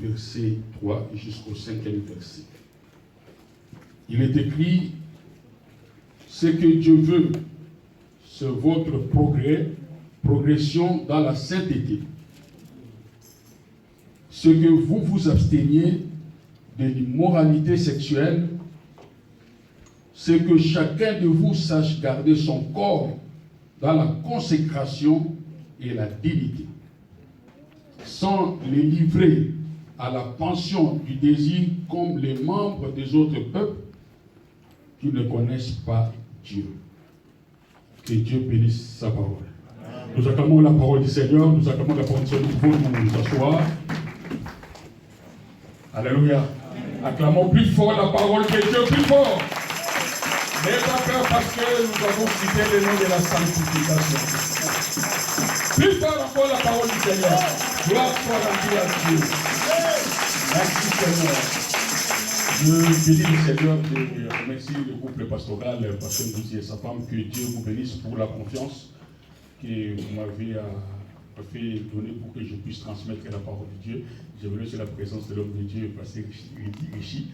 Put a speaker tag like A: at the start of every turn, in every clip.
A: verset 3 jusqu'au 5e verset. Il est écrit, ce que Dieu veut, c'est votre progression dans la sainteté. Ce que vous vous absteniez de l'immoralité sexuelle, c'est que chacun de vous sache garder son corps dans la consécration et la dignité, sans les livrer à la passion du désir comme les membres des autres peuples qui ne connaissent pas Dieu. Que Dieu bénisse sa parole. Nous acclamons la parole du Seigneur, nous acclamons la parole du Seigneur, nous pouvons nous asseoir. Alléluia. Acclamons plus fort la parole de Dieu, plus fort. N'ayez pas peur parce que nous avons cité le nom de la sanctification. Plus fort encore la parole du Seigneur. Gloire soit rendue à Dieu. Merci Seigneur. Je bénis le Seigneur, je remercie le couple pastoral, le pasteur Gouzi et sa femme, que Dieu vous bénisse pour la confiance que vous m'avez fait donner pour que je puisse transmettre la parole de Dieu. Je veux sur la présence de l'homme de Dieu, pasteur Richie.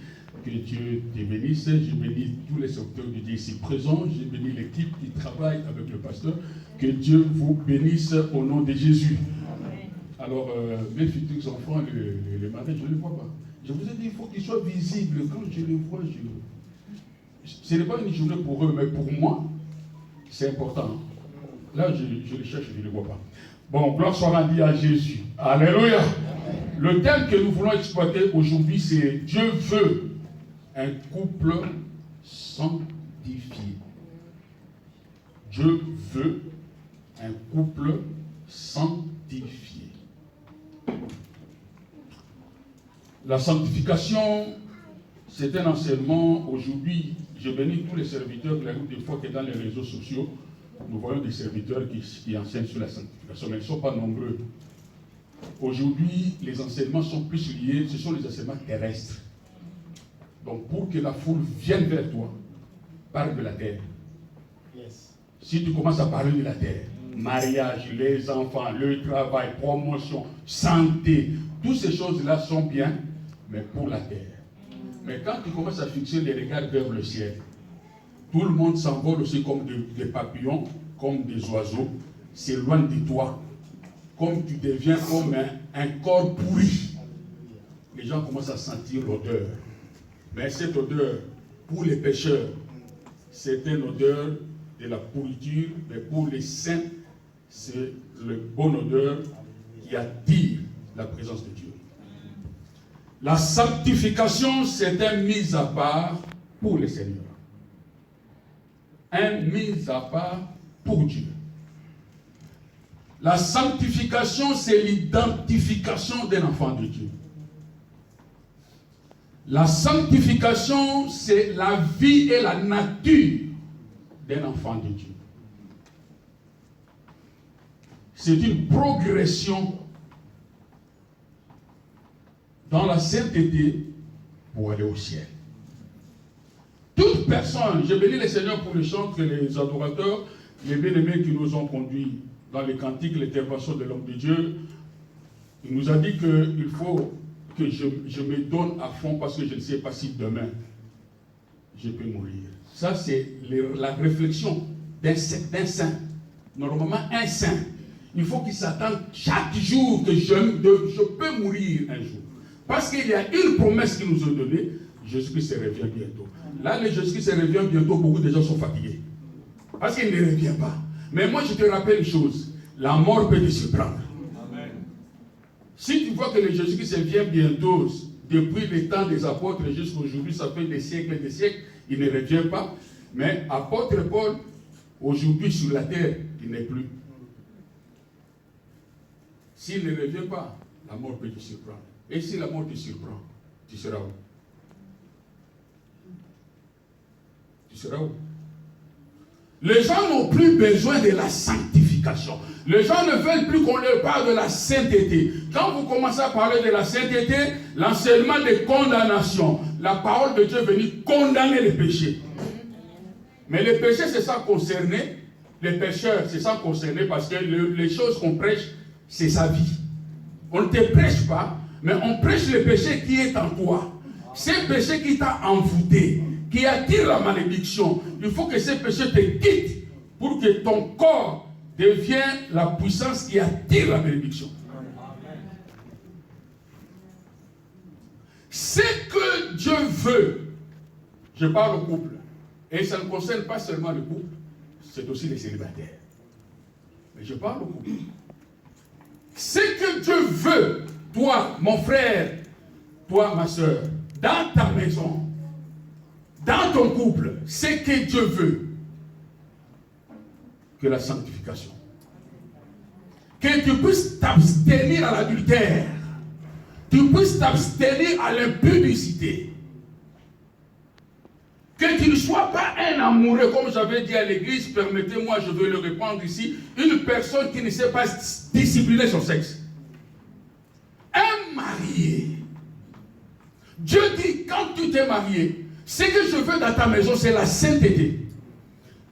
A: Que Dieu te bénisse. Je bénis tous les secteurs de Dieu ici présents. Je bénis l'équipe qui travaille avec le pasteur. Que Dieu vous bénisse au nom de Jésus. Amen. Alors, mes futurs enfants, le matin, je ne les vois pas. Je vous ai dit, il faut qu'ils soient visibles. Quand je les vois, ce n'est pas une journée pour eux, mais pour moi, c'est important. Là, je les cherche, je ne les vois pas. Bon, gloire soit rendue à Jésus. Alléluia. Le thème que nous voulons exploiter aujourd'hui, c'est Dieu veut un couple sanctifié. Dieu veut un couple sanctifié. La sanctification, c'est un enseignement. Aujourd'hui, je bénis tous les serviteurs. Il y a des fois que dans les réseaux sociaux, nous voyons des serviteurs qui enseignent sur la sanctification, mais ils ne sont pas nombreux. Aujourd'hui, les enseignements sont plus liés, ce sont les enseignements terrestres. Donc, pour que la foule vienne vers toi, parle de la terre. Yes. Si tu commences à parler de la terre, mariage, les enfants, le travail, promotion, santé, toutes ces choses-là sont bien, mais pour la terre. Mais quand tu commences à fixer les regards vers le ciel, tout le monde s'envole aussi comme des papillons, comme des oiseaux, s'éloigne de toi, comme tu deviens comme un corps pourri. Les gens commencent à sentir l'odeur. Mais cette odeur, pour les pécheurs, c'est une odeur de la pourriture, mais pour les saints, c'est la bonne odeur qui attire la présence de Dieu. La sanctification, c'est un mise à part pour le Seigneur. Un mise à part pour Dieu. La sanctification, c'est l'identification d'un enfant de Dieu. La sanctification, c'est la vie et la nature d'un enfant de Dieu. C'est une progression dans la sainteté pour aller au ciel. Toute personne, je bénis le Seigneur pour le chant que les adorateurs, les bien-aimés qui nous ont conduits dans les cantiques, l'intervention de l'homme de Dieu, il nous a dit qu'il faut que je me donne à fond parce que je ne sais pas si demain je peux mourir. Ça, c'est la réflexion d'un saint. Normalement, un saint, il faut qu'il s'attende chaque jour que je peux mourir un jour. Parce qu'il y a une promesse qu'il nous a donnée, Jésus-Christ revient bientôt. Là, le Jésus-Christ revient bientôt, beaucoup de gens sont fatigués. Parce qu'il ne revient pas. Mais moi, je te rappelle une chose, la mort peut te surprendre. Si tu vois que le Jésus-Christ vient bientôt, depuis le temps des apôtres jusqu'à aujourd'hui, ça fait des siècles et des siècles, il ne revient pas. Mais apôtre Paul, aujourd'hui sur la terre, il n'est plus. S'il ne revient pas, la mort peut te surprendre. Et si la mort te surprend, tu seras où? Tu seras où? Les gens n'ont plus besoin de la sanctification. Les gens ne veulent plus qu'on leur parle de la sainteté. Quand vous commencez à parler de la sainteté, l'enseignement de condamnation, la parole de Dieu est venue condamner les péchés. Mais les péchés, c'est ça concerné. Les pécheurs, c'est ça concerné parce que les choses qu'on prêche, c'est sa vie. On ne te prêche pas Mais on prêche le péché qui est en toi. Ce péché qui t'a envoûté, qui attire la malédiction. Il faut que ce péché te quitte pour que ton corps devienne la puissance qui attire la malédiction. Ce que Dieu veut, je parle au couple, et ça ne concerne pas seulement le couple, c'est aussi les célibataires. Mais je parle au couple. Ce que Dieu veut, toi, mon frère, toi, ma soeur, dans ta maison, dans ton couple, ce que Dieu veut, que la sanctification. Que tu puisses t'abstenir à l'adultère. Tu puisses t'abstenir à l'impudicité. Que tu ne sois pas un amoureux, comme j'avais dit à l'église, permettez-moi, je veux le répandre ici, une personne qui ne sait pas discipliner son sexe. Un marié. Dieu dit, quand tu t'es marié, ce que je veux dans ta maison, c'est la sainteté.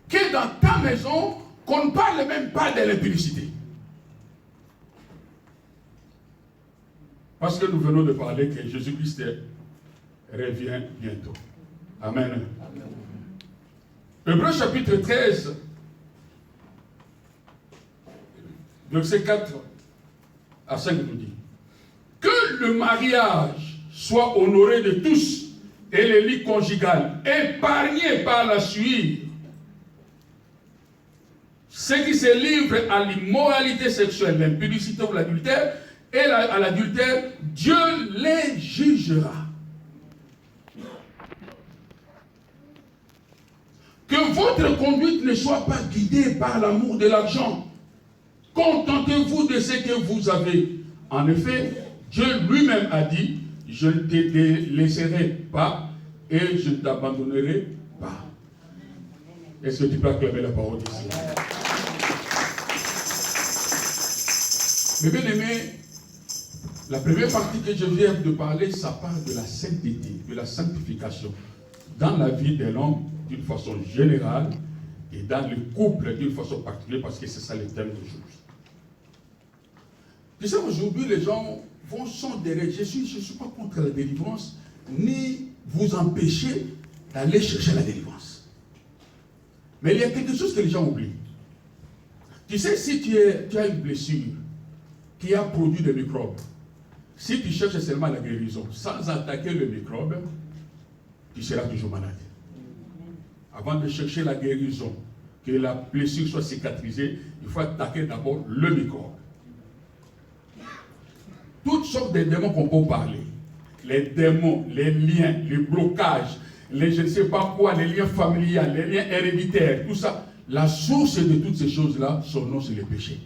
A: Que dans ta maison, qu'on ne parle même pas de l'impudicité. Parce que nous venons de parler que Jésus-Christ revient bientôt. Amen. Hébreux chapitre 13, verset 4 à 5 nous dit que le mariage soit honoré de tous et le lit conjugal épargné par la suie. Ceux qui se livrent à l'immoralité sexuelle, l'impudicité ou l'adultère, et à l'adultère, Dieu les jugera. Que votre conduite ne soit pas guidée par l'amour de l'argent. Contentez-vous de ce que vous avez. En effet, Dieu lui-même a dit, je ne te délaisserai pas et je ne t'abandonnerai pas. Est-ce que tu peux acclamer la parole ici? Mes bien-aimés, la première partie que je viens de parler, ça parle de la sainteté, de la sanctification dans la vie de l'homme d'une façon générale et dans le couple d'une façon particulière, parce que c'est ça le thème d'aujourd'hui. Tu sais, aujourd'hui, les gens vont sans derrière. Je ne suis pas contre la délivrance, ni vous empêcher d'aller chercher la délivrance. Mais il y a quelque chose que les gens oublient. Tu sais, si tu as une blessure qui a produit des microbes, si tu cherches seulement la guérison, sans attaquer le microbe, tu seras toujours malade. Avant de chercher la guérison, que la blessure soit cicatrisée, il faut attaquer d'abord le microbe. Toutes sortes de démons qu'on peut parler. Les démons, les liens, les blocages, les je ne sais pas quoi, les liens familiaux, les liens héréditaires, tout ça. La source de toutes ces choses-là, son nom, c'est le péché.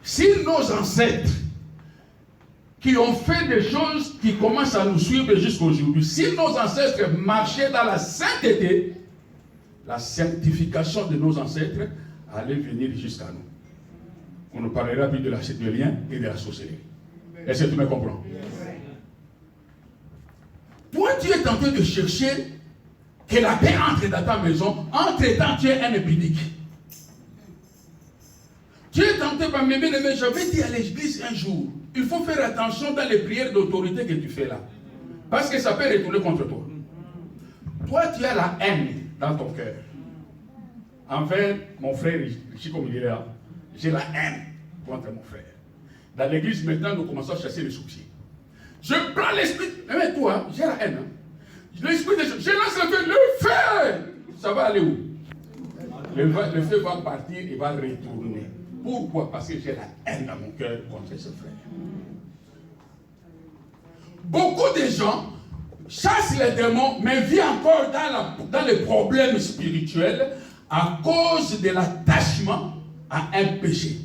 A: Si nos ancêtres qui ont fait des choses qui commencent à nous suivre jusqu'à aujourd'hui, si nos ancêtres marchaient dans la sainteté, la sanctification de nos ancêtres allait venir jusqu'à nous. On ne parlera plus de la lien et de la sorcellerie. Est-ce que tu me comprends? Toi, tu es tenté de chercher que la paix entre dans ta maison, entre-temps, tu es un impudique. Tu es tenté par mes bien-aimés, j'avais dit à l'église un jour, il faut faire attention dans les prières d'autorité que tu fais là. Parce que ça peut retourner contre toi. Toi, tu as la haine dans ton cœur. Envers mon frère, ici comme il est là, j'ai la haine contre mon frère. Dans l'église, maintenant, nous commençons à chasser les soucis. Je prends l'esprit, mais toi, j'ai la haine. Hein? L'esprit de je lance le feu. Ça va aller où? Le feu va partir et va retourner. Pourquoi? Parce que j'ai la haine dans mon cœur contre ce frère. Beaucoup de gens chassent les démons, mais vivent encore dans les problèmes spirituels à cause de l'attachement à un péché.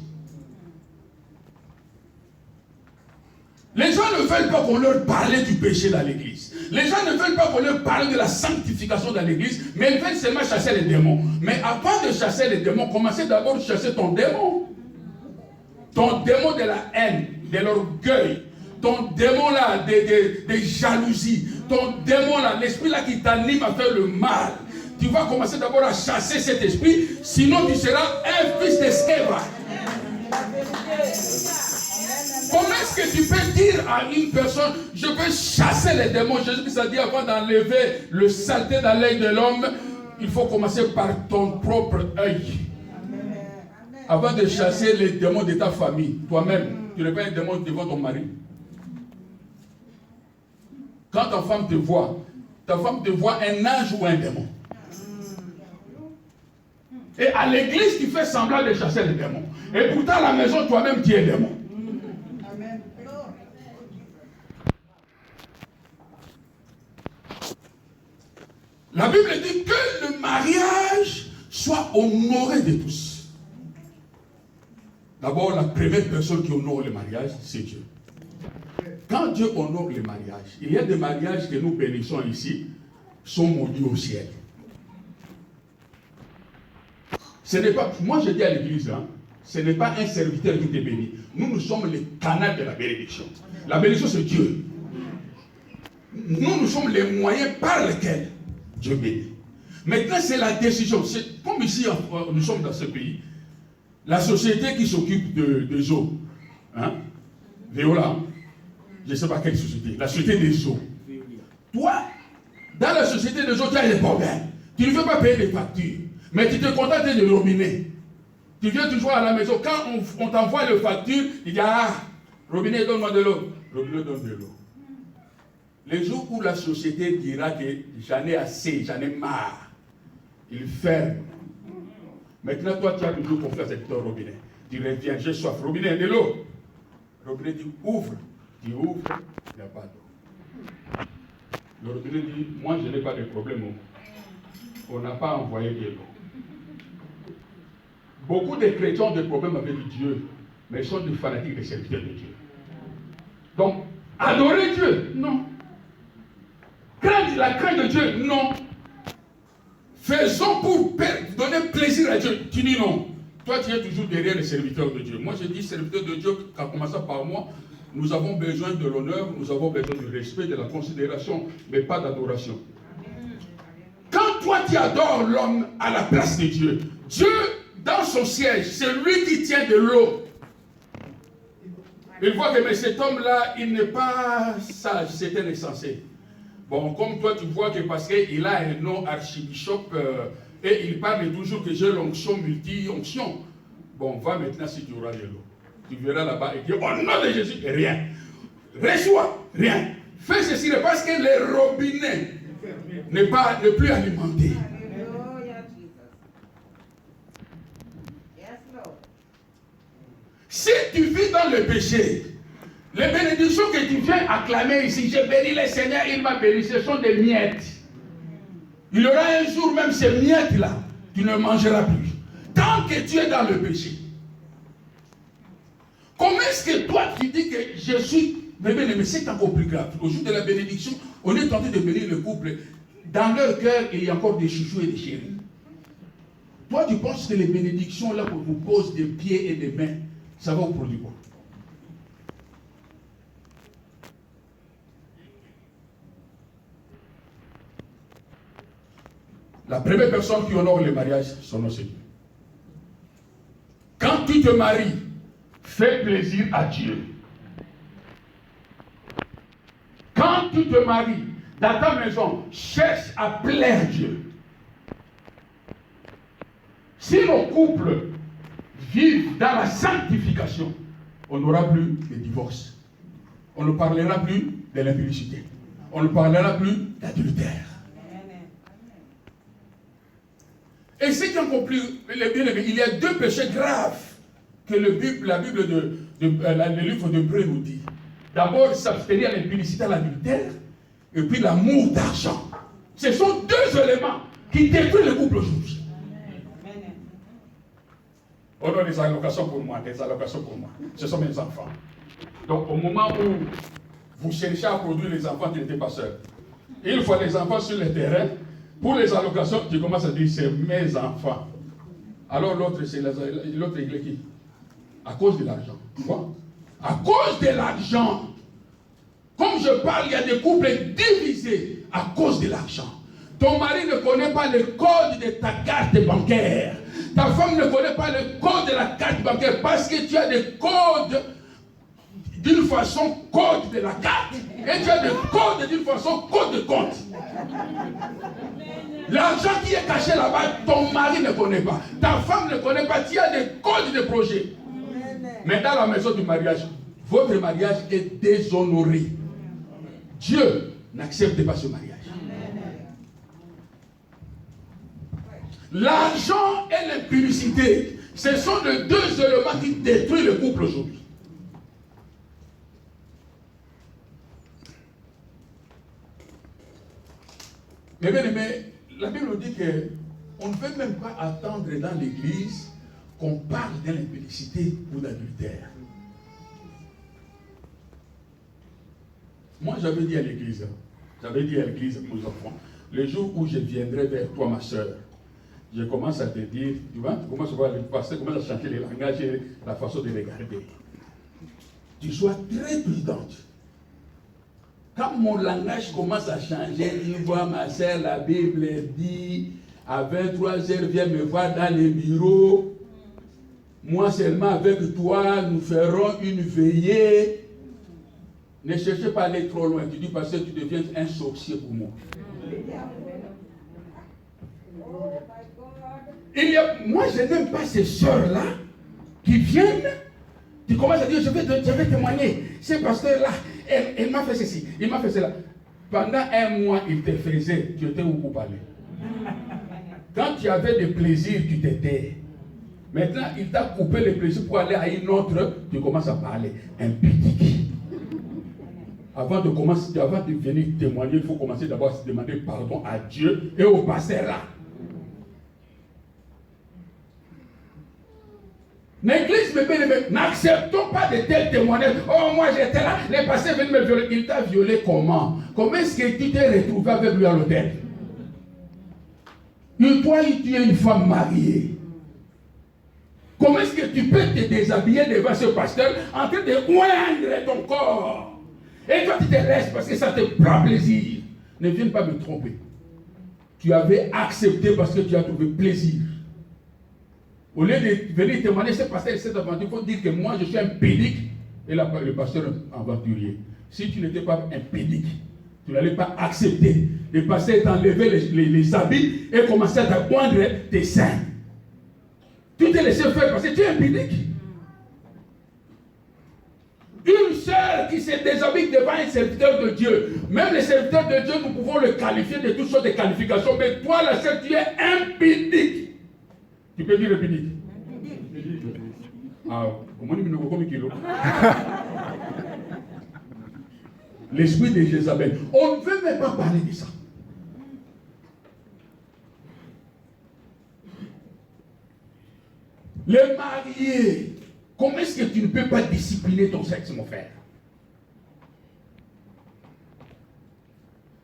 A: Les gens ne veulent pas qu'on leur parle du péché dans l'église. Les gens ne veulent pas qu'on leur parle de la sanctification dans l'église, mais ils veulent seulement chasser les démons. Mais avant de chasser les démons, commencez d'abord à chasser ton démon. Ton démon de la haine, de l'orgueil, ton démon là de jalousie, ton démon là, l'esprit là qui t'anime à faire le mal. Tu vas commencer d'abord à chasser cet esprit, sinon tu seras un fils d'esclave. Comment est-ce que tu peux dire à une personne, je peux chasser les démons? Jésus-Christ a dit, avant d'enlever le saleté dans l'œil de l'homme, il faut commencer par ton propre œil. Avant de chasser les démons de ta famille, toi-même, tu n'es pas un démon devant ton mari. Quand ta femme te voit un ange ou un démon. Et à l'église, tu fais semblant de chasser les démons. Et pourtant, à la maison, toi-même, tu es démon. Amen. La Bible dit que le mariage soit honoré de tous. D'abord, la première personne qui honore le mariage, c'est Dieu. Quand Dieu honore le mariage, il y a des mariages que nous bénissons ici, sont maudits au ciel. Ce n'est pas, moi je dis à l'église, ce n'est pas un serviteur qui te bénit. Nous sommes les canaux de la bénédiction. La bénédiction, c'est Dieu. Nous sommes les moyens par lesquels Dieu bénit. Maintenant, c'est la décision. C'est, comme ici, nous sommes dans ce pays, la société qui s'occupe des eaux, Veolia, je ne sais pas quelle société, la société des eaux. Toi, dans la société des eaux, tu as des problèmes. Tu ne veux pas payer des factures, mais tu te contentes de robinet. Tu viens toujours à la maison, quand on t'envoie le facture, il dit, robinet, donne-moi de l'eau. Robinet donne de l'eau. Les jours où la société dira que j'en ai assez, j'en ai marre, il ferme. Maintenant, toi, tu as toujours confiance avec ton robinet. Tu reviens, j'ai soif. Robinet, de l'eau. Robinet dit, ouvre. Tu ouvres, il n'y a pas d'eau. Le robinet dit, moi, je n'ai pas de problème. On n'a pas envoyé de l'eau. Beaucoup de chrétiens ont des problèmes avec Dieu, mais ils sont des fanatiques, des serviteurs de Dieu. Donc, adorer Dieu, non. Craindre la crainte de Dieu, non. Faisons pour donner plaisir à Dieu. Tu dis non. Toi, tu es toujours derrière les serviteurs de Dieu. Moi, je dis serviteurs de Dieu, en commençant par moi, nous avons besoin de l'honneur, nous avons besoin du respect, de la considération, mais pas d'adoration. Quand toi, tu adores l'homme à la place de Dieu, Dieu, dans son siège, c'est lui qui tient de l'eau. Il voit que mais cet homme-là, il n'est pas sage, c'est un insensé. Bon, comme toi, tu vois que parce qu'il a un nom archibishop, et il parle toujours que j'ai l'onction multi-onction. Bon, va maintenant si tu auras de l'eau. Tu verras là-bas et dis, au nom de Jésus, rien. Reçois, rien. Fais ceci parce que le robinet n'est plus alimenté. Si tu vis dans le péché, les bénédictions que tu viens acclamer ici, je bénis le Seigneur, il m'a béni, ce sont des miettes. Il y aura un jour même ces miettes-là, tu ne mangeras plus. Tant que tu es dans le péché. Comment est-ce que toi tu dis que je suis... Mais c'est encore plus grave. Au jour de la bénédiction, on est tenté de bénir le couple. Dans leur cœur, il y a encore des chouchous et des chéris. Toi, tu penses que les bénédictions là qu'on vous pose des pieds et des mains, ça va vous produire quoi? La première personne qui honore le mariage, son nom c'est Dieu. Quand tu te maries, fais plaisir à Dieu. Quand tu te maries, dans ta maison, cherche à plaire Dieu. Si nos couples vivent dans la sanctification, on n'aura plus de divorce. On ne parlera plus de l'impudicité. On ne parlera plus d'adultère. Et ceux qui ont compris, il y a deux péchés graves que la Bible le livre d'Hébreux nous dit. D'abord, s'abstenir à l'impudicité, à l'adultère, et puis l'amour d'argent. Ce sont deux éléments qui détruisent le couple aujourd'hui. On donne des allocations pour moi, Ce sont mes enfants. Donc, au moment où vous cherchez à produire les enfants qui n'étaient pas seuls, il faut les enfants sur le terrain. Pour les allocations, tu commences à dire, c'est mes enfants. Alors l'autre, il est qui? À cause de l'argent. Quoi? À cause de l'argent. Comme je parle, il y a des couples divisés à cause de l'argent. Ton mari ne connaît pas le code de ta carte bancaire. Ta femme ne connaît pas le code de la carte bancaire parce que tu as des codes d'une façon code de la carte. Et tu as des codes d'une façon code de compte. L'argent qui est caché là-bas, ton mari ne connaît pas. Ta femme ne connaît pas. Tu as des codes de projet. Mais dans la maison du mariage, votre mariage est déshonoré. Dieu n'accepte pas ce mariage. L'argent et l'impudicité, ce sont les deux éléments qui détruisent le couple aujourd'hui. Mais bien aimé, la Bible nous dit qu'on ne peut même pas attendre dans l'église qu'on parle de l'impudicité ou d'adultère. Moi, j'avais dit à l'église aux enfants, le jour où je viendrai vers toi, ma soeur, je commence à te dire, tu vois, tu commences à voir le pasteur, commence à changer les langages et la façon de regarder. Tu sois très prudente. Quand mon langage commence à changer, tu vois, ma soeur, la Bible dit, à 23h, viens me voir dans les bureaux. Moi seulement avec toi, nous ferons une veillée. Ne cherchez pas à aller trop loin. Tu dis parce que tu deviens un sorcier pour moi. Moi, je n'aime pas ces sœurs-là qui viennent. Tu commences à dire, je vais témoigner. Ce pasteur-là, elle m'a fait ceci, il m'a fait cela. Pendant un mois, il te faisait, tu étais où pour parler. Quand tu avais des plaisirs, tu t'étais. Maintenant, il t'a coupé les plaisirs pour aller à une autre, tu commences à parler. Impudique. Avant de venir témoigner, il faut commencer d'abord à se demander pardon à Dieu et au pasteur là. L'église, mes bien-aimés, n'acceptons pas de tels témoignages. Oh, moi j'étais là, les pasteurs viennent me violer. Il t'a violé comment? Comment est-ce que tu t'es retrouvé avec lui à l'hôtel? Et toi, tu es une femme mariée. Comment est-ce que tu peux te déshabiller devant ce pasteur en train de oindre ton corps? Et toi, tu te laisses parce que ça te prend plaisir. Ne viens pas me tromper. Tu avais accepté parce que tu as trouvé plaisir. Au lieu de venir témoigner, ce pasteur et cette aventure, il faut dire que moi, je suis un pédique et le pasteur aventurier. Si tu n'étais pas un pédique, tu n'allais pas accepter. Le pasteur t'enlevait les habits et commençait à t'oindre tes seins. Tu t'es laissé faire parce que tu es un pédique. Une sœur qui se déshabille devant un serviteur de Dieu. Même les serviteurs de Dieu, nous pouvons le qualifier de toutes sortes de qualifications. Mais toi, la sœur, tu es impédique. Tu peux dire impédique? Ah, comment dire? L'esprit de Jézabel. On ne veut même pas parler de ça. Les mariés. Comment est-ce que tu ne peux pas discipliner ton sexe, mon frère?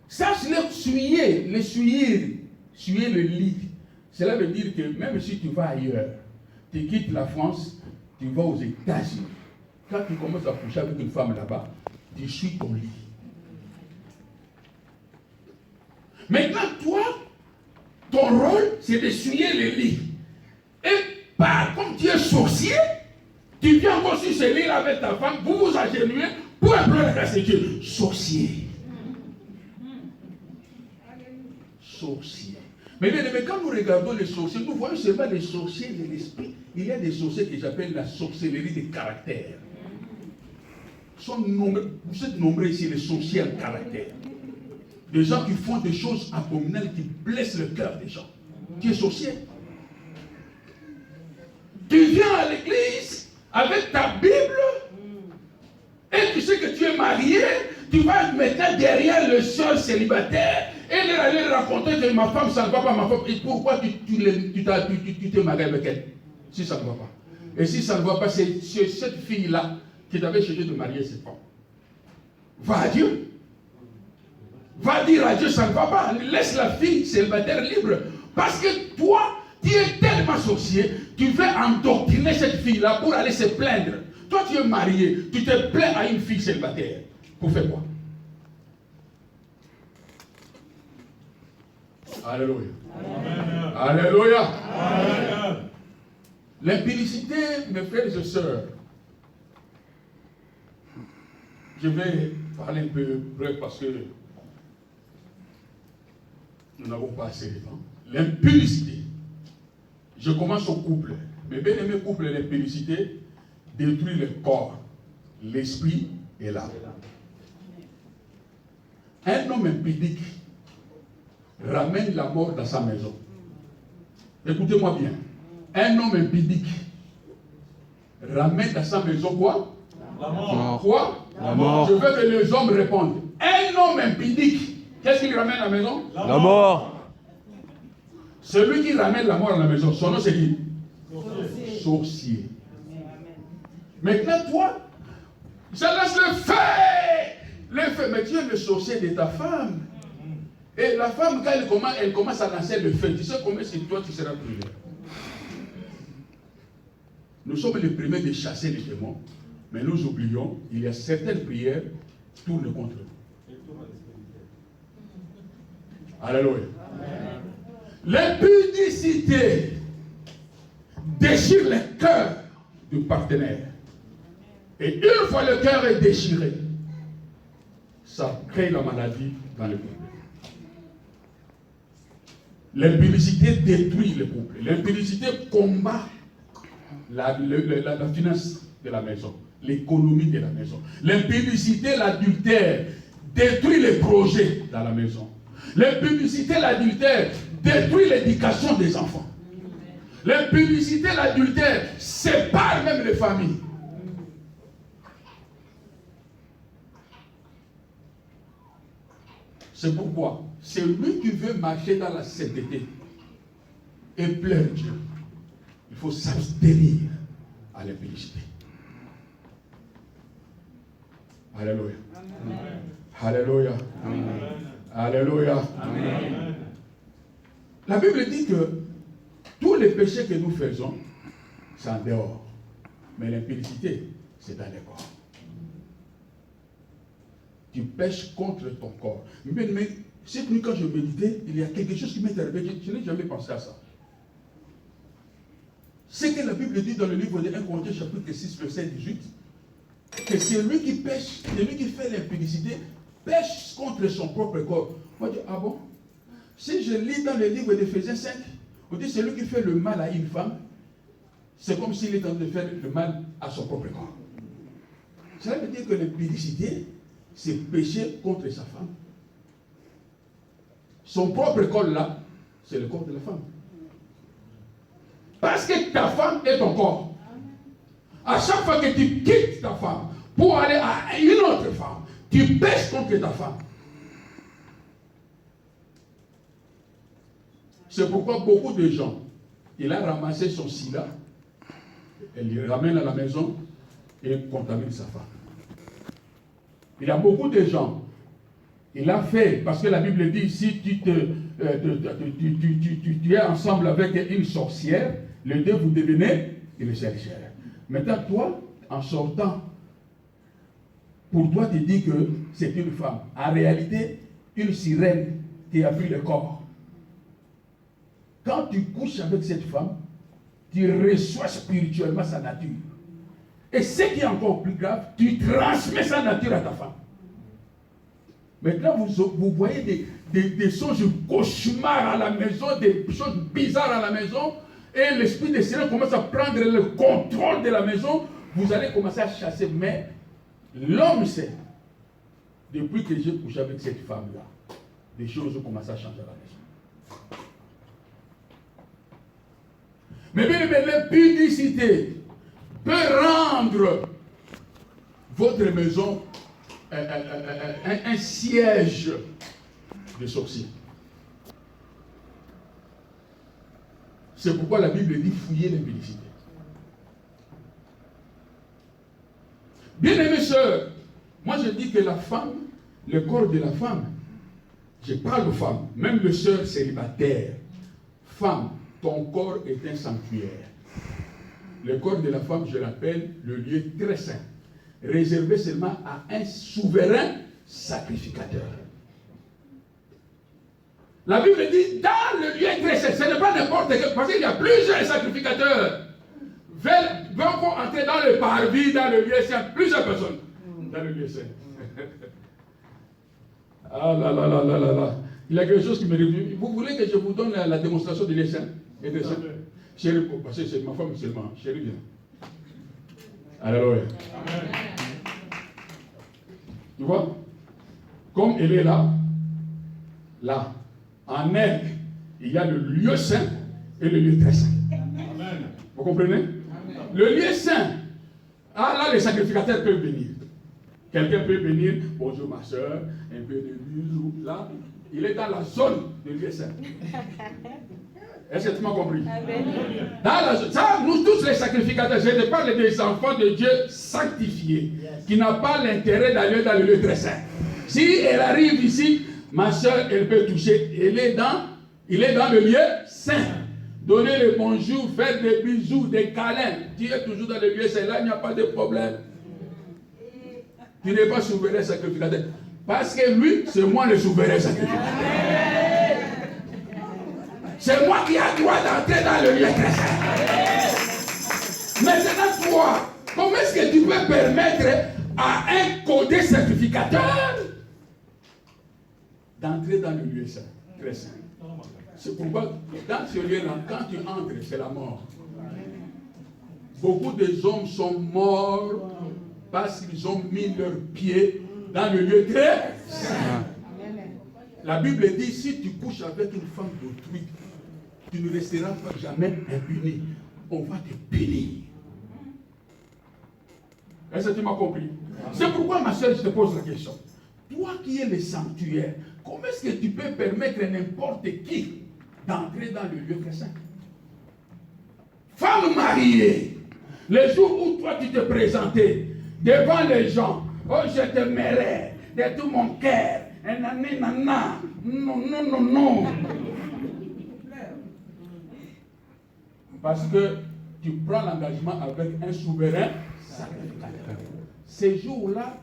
A: Sache-le, suyer le lit. Cela veut dire que même si tu vas ailleurs, tu quittes la France, tu vas aux États-Unis. Quand tu commences à coucher avec une femme là-bas, tu suis ton lit. Maintenant, toi, ton rôle, c'est de suyer le lit. Et comme tu es sorcier, tu viens encore sur ce lit avec ta femme, vous vous agenouillez pour implorer la grâce de Dieu. Sorcier. Sorcier. Mais quand nous regardons les sorciers, nous voyons seulement les sorciers de l'esprit. Il y a des sorciers que j'appelle la sorcellerie de caractère. Vous êtes nombreux ici, les sorciers en caractère. Des gens qui font des choses abominables, qui blessent le cœur des gens. Tu es sorcier. Tu viens à l'église avec ta Bible et tu sais que tu es marié, tu vas maintenant derrière le seul célibataire et leur aller raconter que ma femme, ça ne va pas, ma femme. Et pourquoi tu t'es marié avec elle? Si ça ne va pas. Et si ça ne va pas, c'est cette fille-là qui t'avait cherché de marier cette femme. Va à Dieu. Va dire à Dieu, ça ne va pas. Laisse la fille célibataire libre. Parce que toi, tu es tellement sorcier, tu veux endoctriner cette fille-là pour aller se plaindre. Toi, tu es marié, tu te plains à une fille célibataire. Pour faire quoi? Alléluia. Alléluia. L'impudicité, mes frères et sœurs, je vais parler un peu bref parce que nous n'avons pas assez de temps. L'impudicité. Je commence au couple. Mais bien aimé couple, l'impudicité détruit le corps, l'esprit et l'âme. Un homme impudique ramène la mort dans sa maison. Écoutez-moi bien. Un homme impudique ramène dans sa maison quoi?
B: La mort.
A: Quoi?
B: La mort.
A: Je veux que les hommes répondent. Un homme impudique, qu'est-ce qu'il ramène à la maison?
B: La mort.
A: Celui qui ramène la mort à la maison, son nom c'est qui? Sorcier. Maintenant, toi, ça laisse le feu. Le feu. Mais tu es le sorcier de ta femme. Et la femme, quand elle commence à lancer le feu, tu sais combien c'est toi tu seras brûlé. Nous sommes les premiers de chasser les démons, mais nous oublions, il y a certaines prières qui tournent contre nous. Alléluia. L'impudicité déchire le cœur du partenaire. Et une fois le cœur est déchiré, ça crée la maladie dans le couple. L'impudicité détruit le couple. L'impudicité combat la finance de la maison, l'économie de la maison. L'impudicité, l'adultère détruit les projets dans la maison. L'impudicité, l'adultère détruit l'éducation des enfants. L'impudicité, l'adultère sépare même les familles. C'est pourquoi celui qui veut marcher dans la sainteté et plaire Dieu, il faut s'abstenir à l'impudicité. Alléluia. Alléluia. Alléluia. La Bible dit que tous les péchés que nous faisons, c'est en dehors. Mais l'impudicité, c'est dans les corps. Tu pêches contre ton corps. Mais cette nuit, quand je méditais, il y a quelque chose qui m'est arrivé. Je n'ai jamais pensé à ça. C'est que la Bible dit dans le livre de 1 Corinthiens, chapitre 6, verset 18, que celui qui pêche, celui qui fait l'impudicité, pêche contre son propre corps. Moi, je dis, ah bon? Si je lis dans le livre d'Éphésiens 5, on dit celui qui fait le mal à une femme, c'est comme s'il est en train de faire le mal à son propre corps. Cela veut dire que l'impudicité, c'est pécher contre sa femme. Son propre corps là, c'est le corps de la femme. Parce que ta femme est ton corps. À chaque fois que tu quittes ta femme pour aller à une autre femme, tu pèches contre ta femme. C'est pourquoi beaucoup de gens, il a ramassé son sida, elle le ramène à la maison et contamine sa femme. Il y a beaucoup de gens, il a fait, parce que la Bible dit, si tu es ensemble avec une sorcière, les deux vous devenez une sorcière. Maintenant, toi, en sortant, pour toi, tu dis que c'est une femme. En réalité, une sirène qui a pris le corps. Quand tu couches avec cette femme, tu reçois spirituellement sa nature. Et ce qui est encore plus grave, tu transmets sa nature à ta femme. Maintenant, vous voyez des choses cauchemars à la maison, des choses bizarres à la maison, et l'esprit de Seigneur commence à prendre le contrôle de la maison, vous allez commencer à chasser. Mais l'homme sait, depuis que j'ai couché avec cette femme-là, des choses ont commencé à changer à la maison. Mais bien, l'impudicité peut rendre votre maison un siège de sorciers. C'est pourquoi la Bible dit fouiller l'impudicité. Bien-aimés sœurs, moi je dis que la femme, le corps de la femme, je parle aux femmes, même les sœurs célibataires, femme, ton corps est un sanctuaire. Le corps de la femme, je l'appelle le lieu très saint, réservé seulement à un souverain sacrificateur. La Bible dit, dans le lieu très saint, ce n'est pas n'importe quel, parce qu'il y a plusieurs sacrificateurs. Vont entrer dans le parvis, dans le lieu saint, plusieurs personnes dans le lieu saint. Ah là là là là là là. Il y a quelque chose qui me revient. Vous voulez que je vous donne la démonstration de l'essaim et des saints? Chérie, parce que c'est ma femme seulement. Chérie, viens. Alléluia. Tu vois? Comme elle est là, en elle, il y a le lieu saint et le lieu très saint. Amen. Vous comprenez? Amen. Le lieu saint, là, les sacrificateurs peuvent venir. Quelqu'un peut venir, bonjour ma soeur, un peu de bisous. Là, il est dans la zone de lieu saint. Est-ce que tu m'as compris? Ça, nous tous les sacrificateurs, je te parle des enfants de Dieu sanctifiés, qui n'ont pas l'intérêt d'aller dans le lieu très saint. Si elle arrive ici, ma soeur, elle peut toucher. Il est dans le lieu saint. Donner le bonjour, faire des bisous, des câlins. Tu es toujours dans le lieu saint. Là, il n'y a pas de problème. Tu n'es pas souverain sacrificateur. Parce que lui, c'est moi le souverain sacrificateur. C'est moi qui ai droit d'entrer dans le lieu très saint. Maintenant, toi, comment est-ce que tu peux permettre à un codé sacrificateur d'entrer dans le lieu saint, très saint? C'est pourquoi, dans ce lieu-là, quand tu entres, c'est la mort. Beaucoup des hommes sont morts parce qu'ils ont mis leurs pieds dans le lieu très saint. La Bible dit, si tu couches avec une femme d'autrui, tu ne resteras pas jamais impuni. On va te punir. Est-ce que tu m'as compris? C'est pourquoi, ma soeur, je te pose la question. Toi qui es le sanctuaire, comment est-ce que tu peux permettre à n'importe qui d'entrer dans le lieu très saint? Femme mariée, le jour où toi tu te présentais devant les gens, oh je te m'aimerais de tout mon cœur, non. Parce que tu prends l'engagement avec un souverain sacrificateur. Ces jours-là,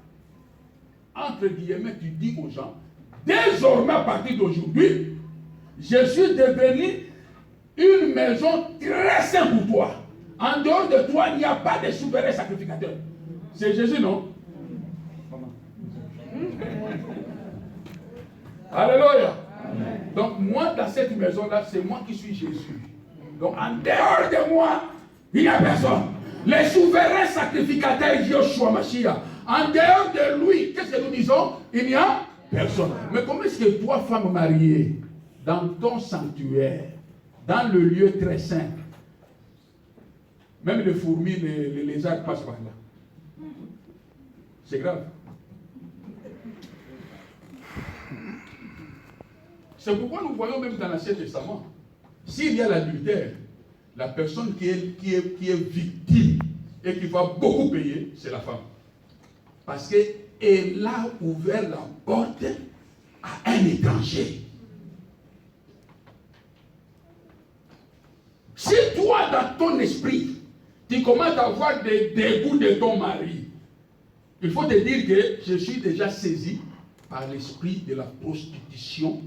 A: entre guillemets, tu dis aux gens, désormais à partir d'aujourd'hui, je suis devenu une maison très sainte pour toi. En dehors de toi, il n'y a pas de souverain sacrificateur. C'est Jésus, non? Alléluia. Donc moi, dans cette maison-là, c'est moi qui suis Jésus. Donc en dehors de moi, il n'y a personne. Les souverains sacrificateurs Yoshua Mashiach, en dehors de lui, qu'est-ce que nous disons? Il n'y a personne. Mais comment est-ce que toi, femme mariée, dans ton sanctuaire, dans le lieu très saint, même les fourmis, les lézards passent par là? C'est grave. C'est pourquoi nous voyons même dans l'Ancien Testament, s'il y a l'adultère, la personne qui est victime et qui va beaucoup payer, c'est la femme. Parce qu'elle a ouvert la porte à un étranger. Si toi, dans ton esprit, tu commences à avoir des dégoûts de ton mari, il faut te dire que je suis déjà saisi par l'esprit de la prostitution,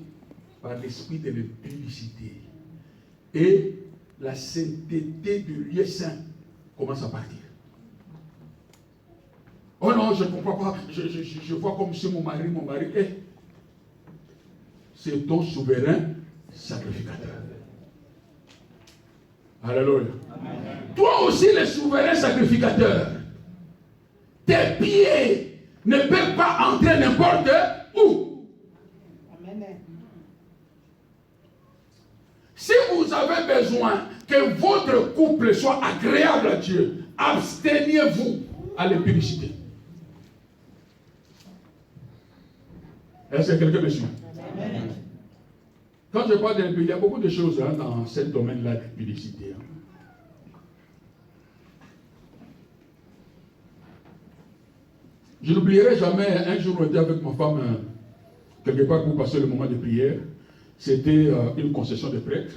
A: par l'esprit de l'impudicité. Et la sainteté du lieu saint commence à partir. Oh non, je ne comprends pas. Je vois comme si mon mari, c'est ton souverain sacrificateur. Alléluia. Amen. Toi aussi, le souverain sacrificateur, tes pieds ne peuvent pas entrer n'importe où. Amen. Si vous avez besoin que votre couple soit agréable à Dieu, abstenez-vous à l'impudicité. Est-ce que quelqu'un me suit? Amen. Quand je parle d'impudicité, il y a beaucoup de choses dans ce domaine-là d'impudicité. Je n'oublierai jamais, un jour, on était avec ma femme, quelque part pour passer le moment de prière. C'était une concession de prêtres.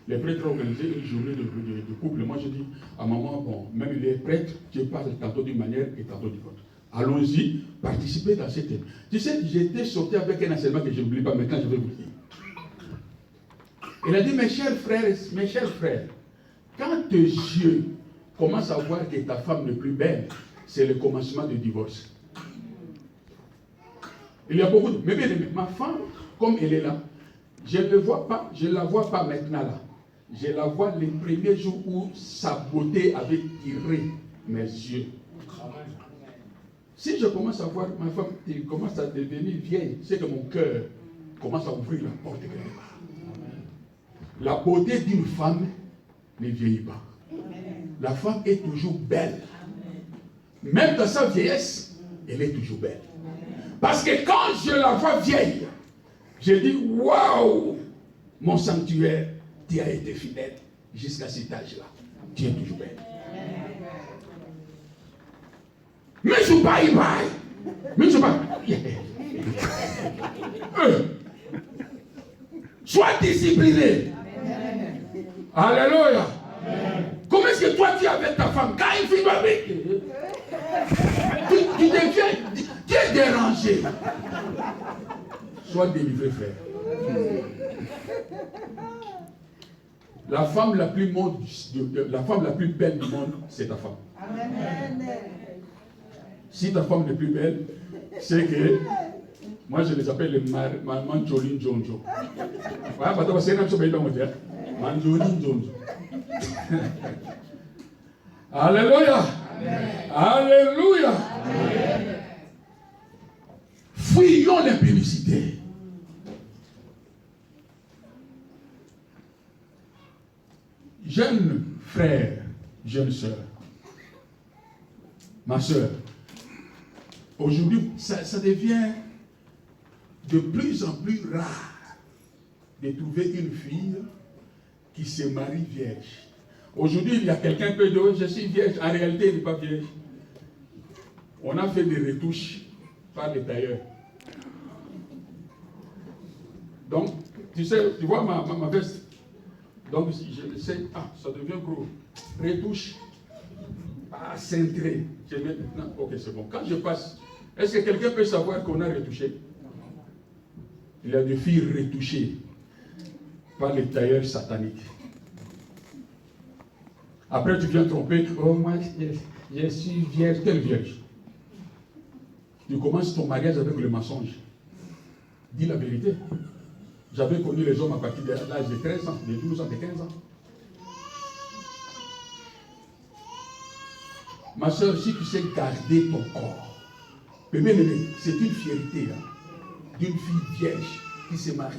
A: Les prêtres ont organisé une journée de couple. Moi, je dis à maman, bon, même les prêtres, tu parles tantôt d'une manière et tantôt d'une autre. Allons-y, participez dans cette thème. Tu sais, j'étais sorti avec un enseignement que je n'oublie pas, maintenant je vais vous le dire. Il a dit, mes chers frères, quand tes yeux commencent à voir que ta femme n'est plus belle, c'est le commencement du divorce. Il y a beaucoup de... Mais bien aimé, ma femme, comme elle est là, je ne la vois pas maintenant là. Je la vois les premiers jours où sa beauté avait tiré mes yeux. Si je commence à voir ma femme, elle commence à devenir vieille, c'est que mon cœur commence à ouvrir la porte quelque part. La beauté d'une femme ne vieillit pas. La femme est toujours belle. Même dans sa vieillesse, elle est toujours belle. Parce que quand je la vois vieille, je dis, waouh, mon sanctuaire, tu as été fidèle jusqu'à cet âge-là. Tu es toujours belle. Mais je ne pas. Mais je pas. Sois discipliné. Alléluia. Comment est-ce que toi tu es avec ta femme? Quand il finit avec, tu deviens, tu es dérangé. Sois délivré, frère. La femme la plus belle du monde, c'est ta femme. Amen. Si ta femme n'est plus belle, c'est que moi je les appelle les Manjolin Jonjo. Manjolin Jonjo. Alléluia. Alléluia. Fuyons l'impudicité. Jeune frère, jeune soeur, ma soeur, aujourd'hui, ça devient de plus en plus rare de trouver une fille qui se marie vierge. Aujourd'hui, il y a quelqu'un qui peut dire, je suis vierge, en réalité, il n'est pas vierge. On a fait des retouches par les tailleurs. Donc, tu sais, tu vois ma veste. Donc, je sais, ça devient gros. Retouche, cintré. Je mets maintenant, ok, c'est bon. Quand je passe, est-ce que quelqu'un peut savoir qu'on a retouché? Il y a des filles retouchées par les tailleurs sataniques. Après, tu viens tromper. Oh, moi, je suis vierge. Quelle vierge? Tu commences ton mariage avec le mensonge. Dis la vérité. J'avais connu les hommes à partir de l'âge de 13 ans, de 12 ans, de 15 ans. Ma soeur, si tu sais garder ton corps, c'est une fierté d'une fille vierge qui se marie.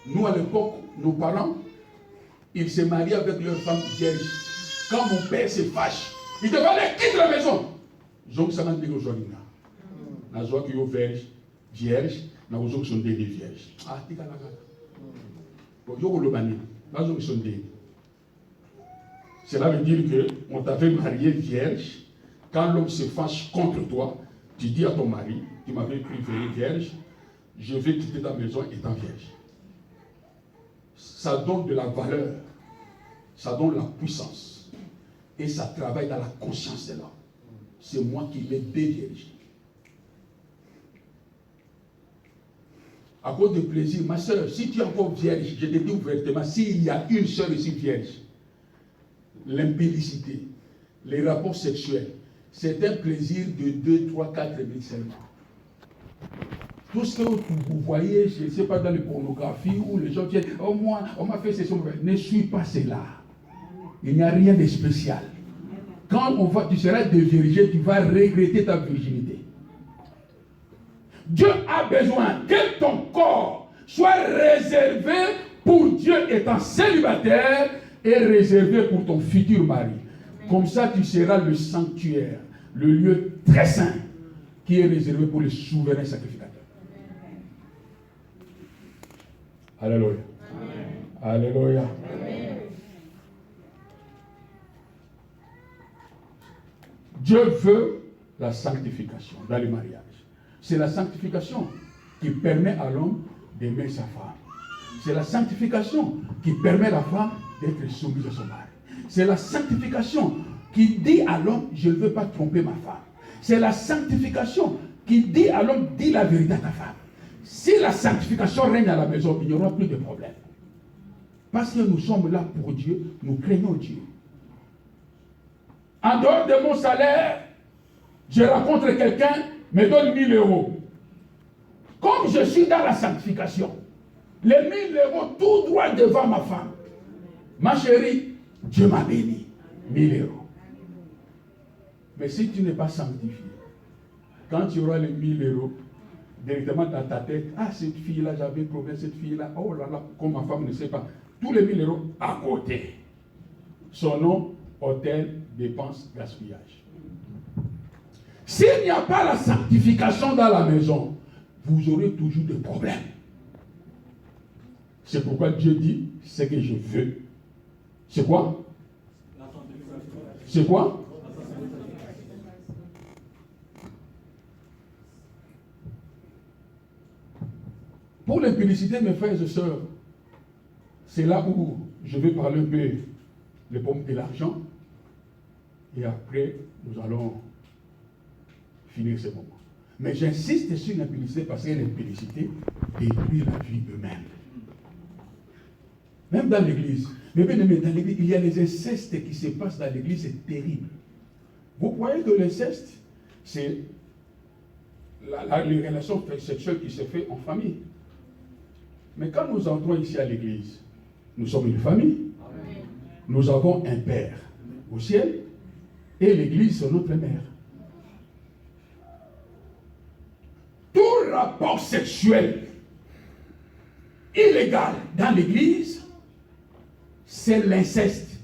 A: Nous, à l'époque, nos parents, ils se marient avec leur femme vierge. Quand mon père se fâche, il devait aller quitter la maison. Donc, ça m'a dit aujourd'hui. La joie qui est vierge, na autres sont des vierges. Ah, tu cela veut dire qu'on t'avait marié vierge. Quand l'homme se fâche contre toi, tu dis à ton mari, tu m'avais pris vierge, je vais quitter ta maison étant vierge. Ça donne de la valeur, ça donne la puissance, et ça travaille dans la conscience de l'homme. C'est moi qui l'ai déviergé. À cause de plaisir, ma soeur, si tu es encore vierge, je te dis ouvertement, s'il y a une soeur ici vierge, l'impudicité, les rapports sexuels, c'est un plaisir de 2, 3, 4 minutes seulement. Tout ce que vous voyez, je ne sais pas, dans les pornographies, où les gens disent, oh moi, on m'a fait ces choses, ne suis pas cela. Il n'y a rien de spécial. Quand tu seras dévirgé, tu vas regretter ta virginité. Dieu a besoin que ton corps soit réservé pour Dieu étant célibataire et réservé pour ton futur mari. Comme ça, tu seras le sanctuaire, le lieu très saint qui est réservé pour les souverains sacrificateurs. Alléluia. Alléluia. Dieu veut la sanctification dans le mariage. C'est la sanctification qui permet à l'homme d'aimer sa femme. C'est la sanctification qui permet à la femme d'être soumise à son mari. C'est la sanctification qui dit à l'homme, je ne veux pas tromper ma femme. C'est la sanctification qui dit à l'homme, dis la vérité à ta femme. Si la sanctification règne à la maison, il n'y aura plus de problème. Parce que nous sommes là pour Dieu, nous craignons Dieu. En dehors de mon salaire, je rencontre quelqu'un me donne 1000 euros. Comme je suis dans la sanctification, les 1000 euros tout droit devant ma femme. Ma chérie, Dieu m'a béni. 1000 euros. Mais si tu n'es pas sanctifié, quand tu auras les 1000 euros, directement dans ta tête, ah, cette fille-là, j'avais problème, cette fille-là, oh là là, comme ma femme ne sait pas, tous les 1000 euros à côté. Son nom, hôtel, dépenses, gaspillage. S'il n'y a pas la sanctification dans la maison, vous aurez toujours des problèmes. C'est pourquoi Dieu dit, ce que je veux. C'est quoi? C'est quoi? Pour l'impudicité, mes frères et sœurs, c'est là où je vais parler un peu les pommes de l'argent. Et après, nous allons finir ce moment. Mais j'insiste sur l'impudicité parce que l'impudicité détruit la vie eux-mêmes. Même dans l'église. Mais bien aimé, dans l'église, il y a les incestes qui se passent dans l'église, c'est terrible. Vous croyez que l'inceste, c'est les relations sexuelles qui se font en famille. Mais quand nous entrons ici à l'église, nous sommes une famille. Amen. Nous avons un Père au ciel et l'église, c'est notre mère. Tout rapport sexuel illégal dans l'église, c'est l'inceste.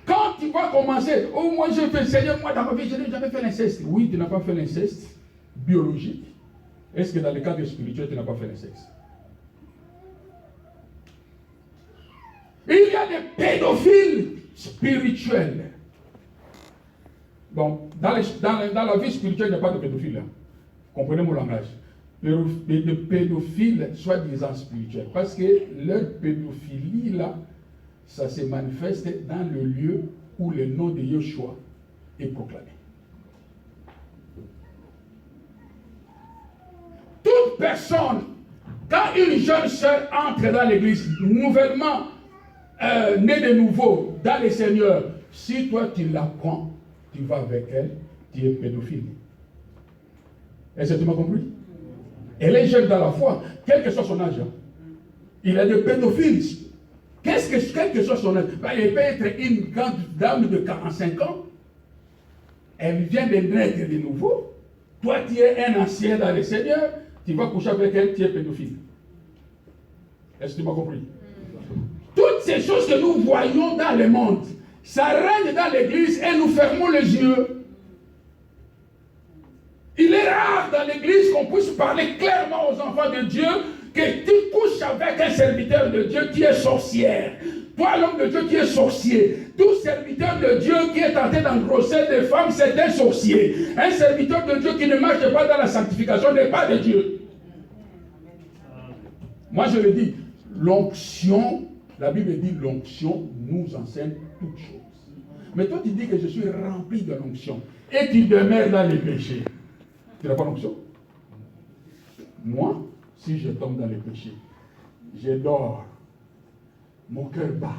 A: Quand tu vas commencer, oh moi je fais, Seigneur, moi dans ma vie, je n'ai jamais fait l'inceste. Oui, tu n'as pas fait l'inceste biologique. Est-ce que dans le cadre spirituel, tu n'as pas fait l'inceste? Il y a des pédophiles spirituels. Bon, dans la vie spirituelle, il n'y a pas de pédophiles. Hein. Comprenez mon langage. De pédophiles, soi-disant spirituels. Parce que leur pédophilie, là, ça se manifeste dans le lieu où le nom de Yeshua est proclamé. Toute personne, quand une jeune sœur entre dans l'église, nouvellement née de nouveau dans le Seigneur, si toi tu la prends, tu vas avec elle, tu es pédophile. Est-ce que tu m'as compris? Elle est jeune dans la foi, quel que soit son âge. Il y a des pédophiles. Quel que soit son âge, elle peut être une grande dame de 45 ans. Elle vient de naître de nouveau. Toi, tu es un ancien dans le Seigneur. Tu vas coucher avec elle, tu es pédophile. Est-ce que tu m'as compris? Toutes ces choses que nous voyons dans le monde, ça règne dans l'église et nous fermons les yeux. Il est rare dans l'église qu'on puisse parler clairement aux enfants de Dieu que tu couches avec un serviteur de Dieu qui est sorcière. Toi, l'homme de Dieu qui est sorcier. Tout serviteur de Dieu qui est tenté d'engrosser des femmes, c'est un sorcier. Un serviteur de Dieu qui ne marche pas dans la sanctification n'est pas de Dieu. Moi, je le dis, l'onction, la Bible dit l'onction nous enseigne toutes choses. Mais toi, tu dis que je suis rempli de l'onction et tu demeures dans les péchés. Tu n'as pas l'onction? Moi, si je tombe dans les péchés, je dors, mon cœur bat.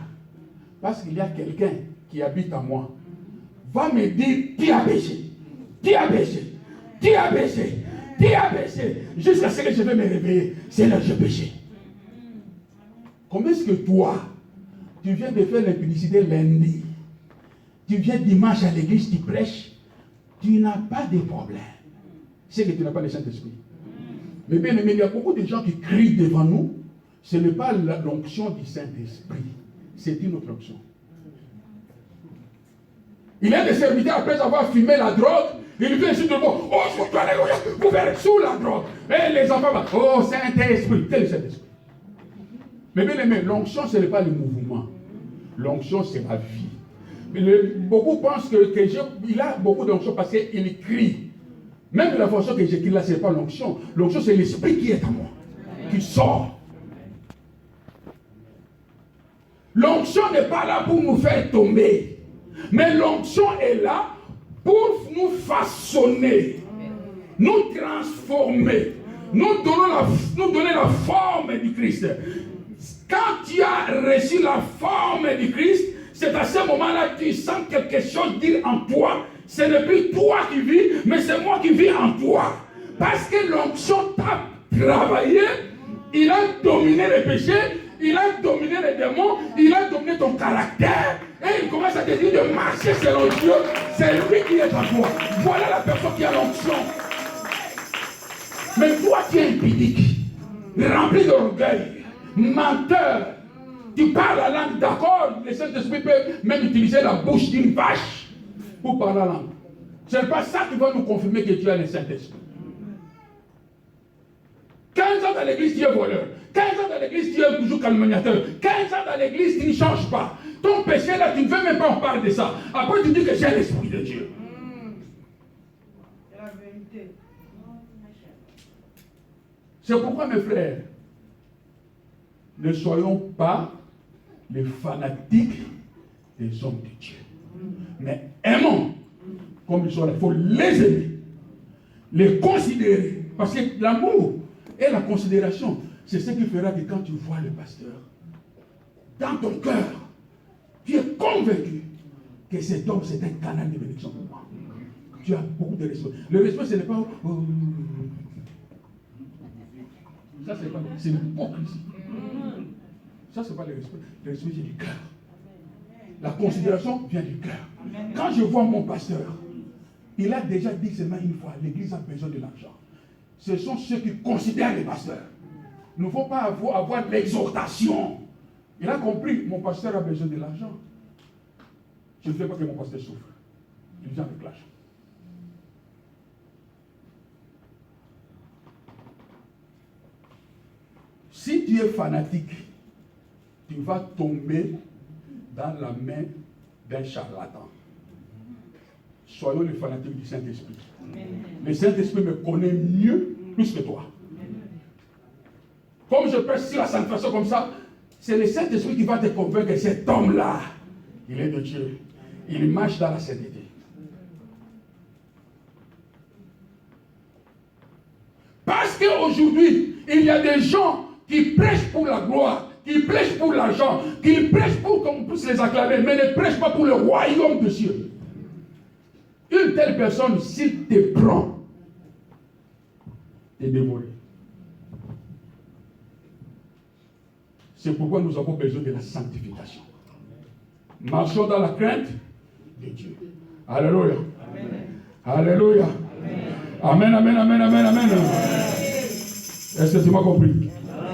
A: Parce qu'il y a quelqu'un qui habite en moi, va me dire, tu as péché, tu as péché, tu as péché, tu as péché, jusqu'à ce que je vais me réveiller. C'est là que j'ai péché. Comment est-ce que toi, tu viens de faire l'impudicité lundi, tu viens dimanche à l'église, tu prêches, tu n'as pas de problème. C'est que tu n'as pas le Saint-Esprit. Mais bien aimé, il y a beaucoup de gens qui crient devant nous. Ce n'est pas l'onction du Saint-Esprit. C'est une autre onction. Il y a des serviteurs, après avoir fumé la drogue, ils viennent sur le mot. Oh, vous verrez sous la drogue. Et les enfants vont, oh, Saint-Esprit. C'est le Saint-Esprit. Mais bien aimé, l'onction, ce n'est pas le mouvement. L'onction, c'est la vie. Mais beaucoup pensent qu'il a beaucoup d'onction parce qu'il crie. Même la façon que j'écris là, ce n'est pas l'onction. L'onction, c'est l'esprit qui est en moi, qui sort. L'onction n'est pas là pour nous faire tomber. Mais l'onction est là pour nous façonner, nous transformer, nous donner la forme du Christ. Quand tu as reçu la forme du Christ, c'est à ce moment-là que tu sens quelque chose dire en toi. Ce n'est plus toi qui vis, mais c'est moi qui vis en toi. Parce que l'onction t'a travaillé, il a dominé les péchés, il a dominé les démons, il a dominé ton caractère, et il commence à te dire de marcher selon Dieu. C'est lui qui est en toi. Voilà la personne qui a l'onction. Mais toi, tu es impudique, rempli d'orgueil, menteur. Tu parles la langue, d'accord, le Saint-Esprit peut même utiliser la bouche d'une vache pour parler la langue. Ce n'est pas ça qui va nous confirmer que tu as le Saint-Esprit. 15 ans dans l'église, tu es voleur. 15 ans dans l'église, tu es toujours calomniateur. 15 ans dans l'église, tu ne changes pas. Ton péché là, tu ne veux même pas en parler de ça. Après, tu dis que j'ai l'Esprit de Dieu.
C: C'est la vérité.
A: C'est pourquoi, mes frères, ne soyons pas les fanatiques des hommes de Dieu. Mais aimons comme ils sont là. Il faut les aimer, les considérer. Parce que l'amour et la considération, c'est ce qui fera que quand tu vois le pasteur, dans ton cœur, tu es convaincu que cet homme, c'est un canal de bénédiction pour moi. Tu as beaucoup de respect. Le respect, ce n'est pas... Ça, c'est l'hypocrisie. Ça, ce n'est pas le respect. Le respect, c'est du cœur. La considération vient du cœur. Quand je vois mon pasteur, il a déjà dit seulement une fois, l'église a besoin de l'argent. Ce sont ceux qui considèrent les pasteurs. Il ne faut pas avoir l'exhortation. Il a compris, mon pasteur a besoin de l'argent. Je ne veux pas que mon pasteur souffre. Il vient avec l'argent. Si tu es fanatique, tu vas tomber dans la main d'un charlatan. Soyons les fanatiques du Saint-Esprit. Le Saint-Esprit me connaît mieux plus que toi. Comme je prêche sur la sanctification comme ça, c'est le Saint-Esprit qui va te convaincre que cet homme-là, il est de Dieu. Il marche dans la sainteté. Parce qu'aujourd'hui, il y a des gens qui prêchent pour la gloire, qui prêchent pour l'argent, qui prêchent pour qu'on puisse les acclamer, mais ne prêchent pas pour le royaume de Dieu. Une telle personne, s'il te prend, t'es dévoré. C'est pourquoi nous avons besoin de la sanctification. Marchons dans la crainte de Dieu. Alléluia. Alléluia. Amen, amen, amen, amen, amen. Est-ce que tu m'as compris?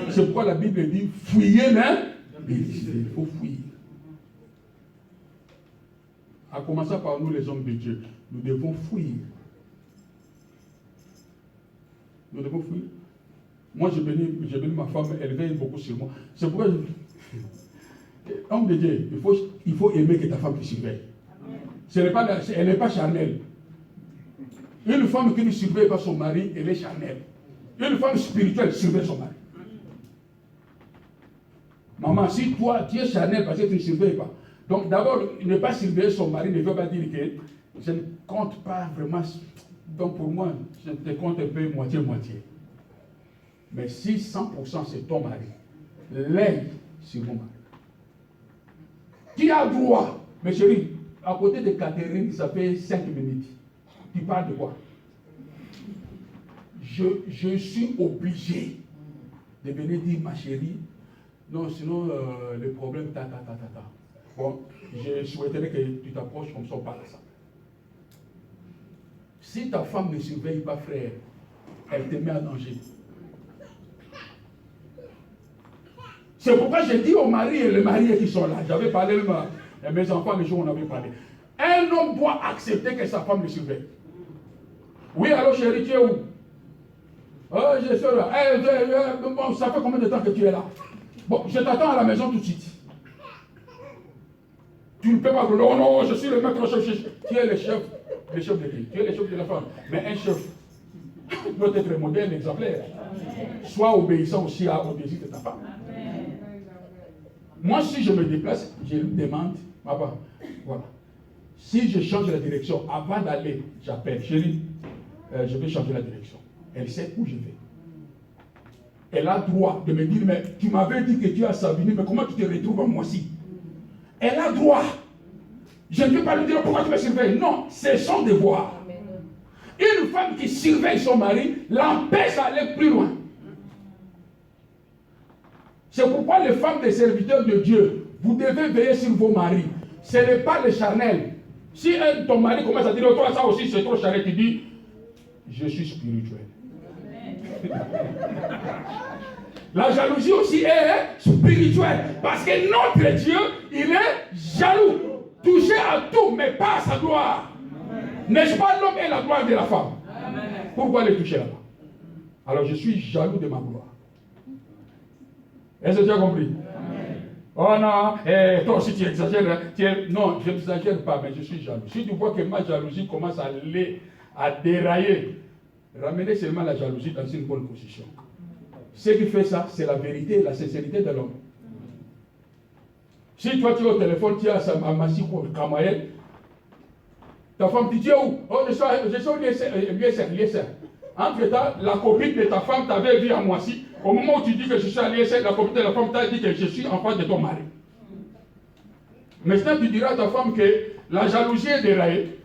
A: C'est pourquoi la Bible dit fuyez l'impudicité. Il faut fuir. À commencer par nous, les hommes de Dieu, nous devons fuir. Nous devons fuir. Moi, j'ai béni ma femme, elle veille beaucoup sur moi. C'est pourquoi, homme de Dieu, il faut aimer que ta femme te surveille. Elle n'est pas charnelle. Une femme qui ne surveille pas son mari, elle est charnelle. Une femme spirituelle surveille son mari. Maman, si toi, tu es charnelle parce que tu ne surveilles pas. Donc d'abord, ne pas surveiller son mari ne veut pas dire que je ne compte pas vraiment. Donc pour moi, je te compte un peu moitié-moitié. Mais si 100% c'est ton mari, l'œil sur mon mari. Tu as droit, mes chéris, à côté de Catherine, ça fait 5 minutes. Tu parles de quoi? Je suis obligé de venir dire, ma chérie, non, sinon le problème, Bon, je souhaiterais que tu t'approches comme ça, on parle de ça. Si ta femme ne surveille pas, frère, elle te met en danger. C'est pourquoi j'ai dit aux maris et les mariés qui sont là, j'avais parlé même à mes enfants le jour où on avait parlé. Un homme doit accepter que sa femme le surveille. Oui, alors chérie, tu es où? Oh, je suis là. Bon, ça fait combien de temps que tu es là? Bon, je t'attends à la maison tout de suite. Tu ne peux pas dire, non, non, je suis le maître chef. Tu es le chef de qui? Tu es le chef de la femme. Mais un chef doit être modèle, exemplaire. Sois obéissant aussi au désir de ta femme. Moi, si je me déplace, je lui demande, papa, voilà. Si je change la direction, avant d'aller, j'appelle, chérie, je vais changer la direction. Elle sait où je vais. Elle a droit de me dire, mais tu m'avais dit que tu as Savigny, mais comment tu te retrouves à Moissy? elle a droit. Je ne peux pas lui dire pourquoi tu me surveilles. Non, c'est son devoir. Une femme qui surveille son mari l'empêche d'aller plus loin. C'est pourquoi les femmes des serviteurs de Dieu, vous devez veiller sur vos maris. Ce n'est pas le charnel. Si ton mari commence à dire, oh, toi ça aussi c'est trop charnel, tu dis, je suis spirituel. La jalousie aussi est spirituelle. Parce que notre Dieu, il est jaloux. Touché à tout, mais pas à sa gloire. N'est-ce pas l'homme et la gloire de la femme? Pourquoi les toucher là-bas? Alors je suis jaloux de ma gloire. Est-ce que tu as compris? Oh non, toi aussi tu exagères. Non, je n'exagère pas, mais je suis jaloux. Si tu vois que ma jalousie commence à dérailler, ramenez seulement la jalousie dans une bonne position. Ce qui fait ça, c'est la vérité et la sincérité de l'homme. Si toi tu es au téléphone, tu as un massif ou un Kamaël, ta femme dit, tu es où? Oh, je suis au l'ISR. Entre-temps, la copine de ta femme t'avait vu à Moissy. Au moment où tu dis que je suis à l'ISR, la copine de la femme t'a dit que je suis en face de ton mari. Maintenant, tu diras à ta femme que la jalousie est déraillée.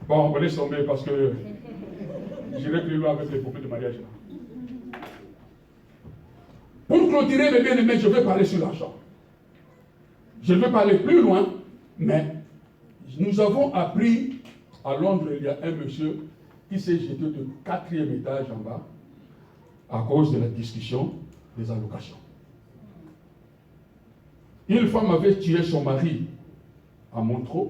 A: Bon, on va laisser tomber parce que j'irai plus loin avec les problèmes de mariage. Pour clôturer, mes bien-aimés, je vais parler sur l'argent. Je vais parler plus loin, mais nous avons appris à Londres, il y a un monsieur qui s'est jeté du 4e étage en bas à cause de la discussion des allocations. Une femme avait tué son mari à Montreux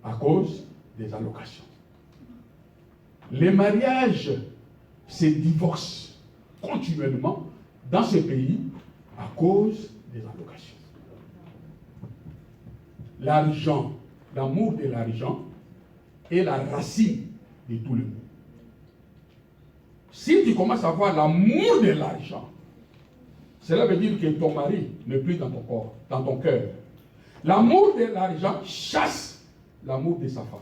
A: à cause des allocations. Les mariages se divorcent continuellement dans ce pays à cause des allocations. L'argent, l'amour de l'argent est la racine de tout le monde. Si tu commences à avoir l'amour de l'argent, cela veut dire que ton mari n'est plus dans ton corps, dans ton cœur. L'amour de l'argent chasse l'amour de sa femme.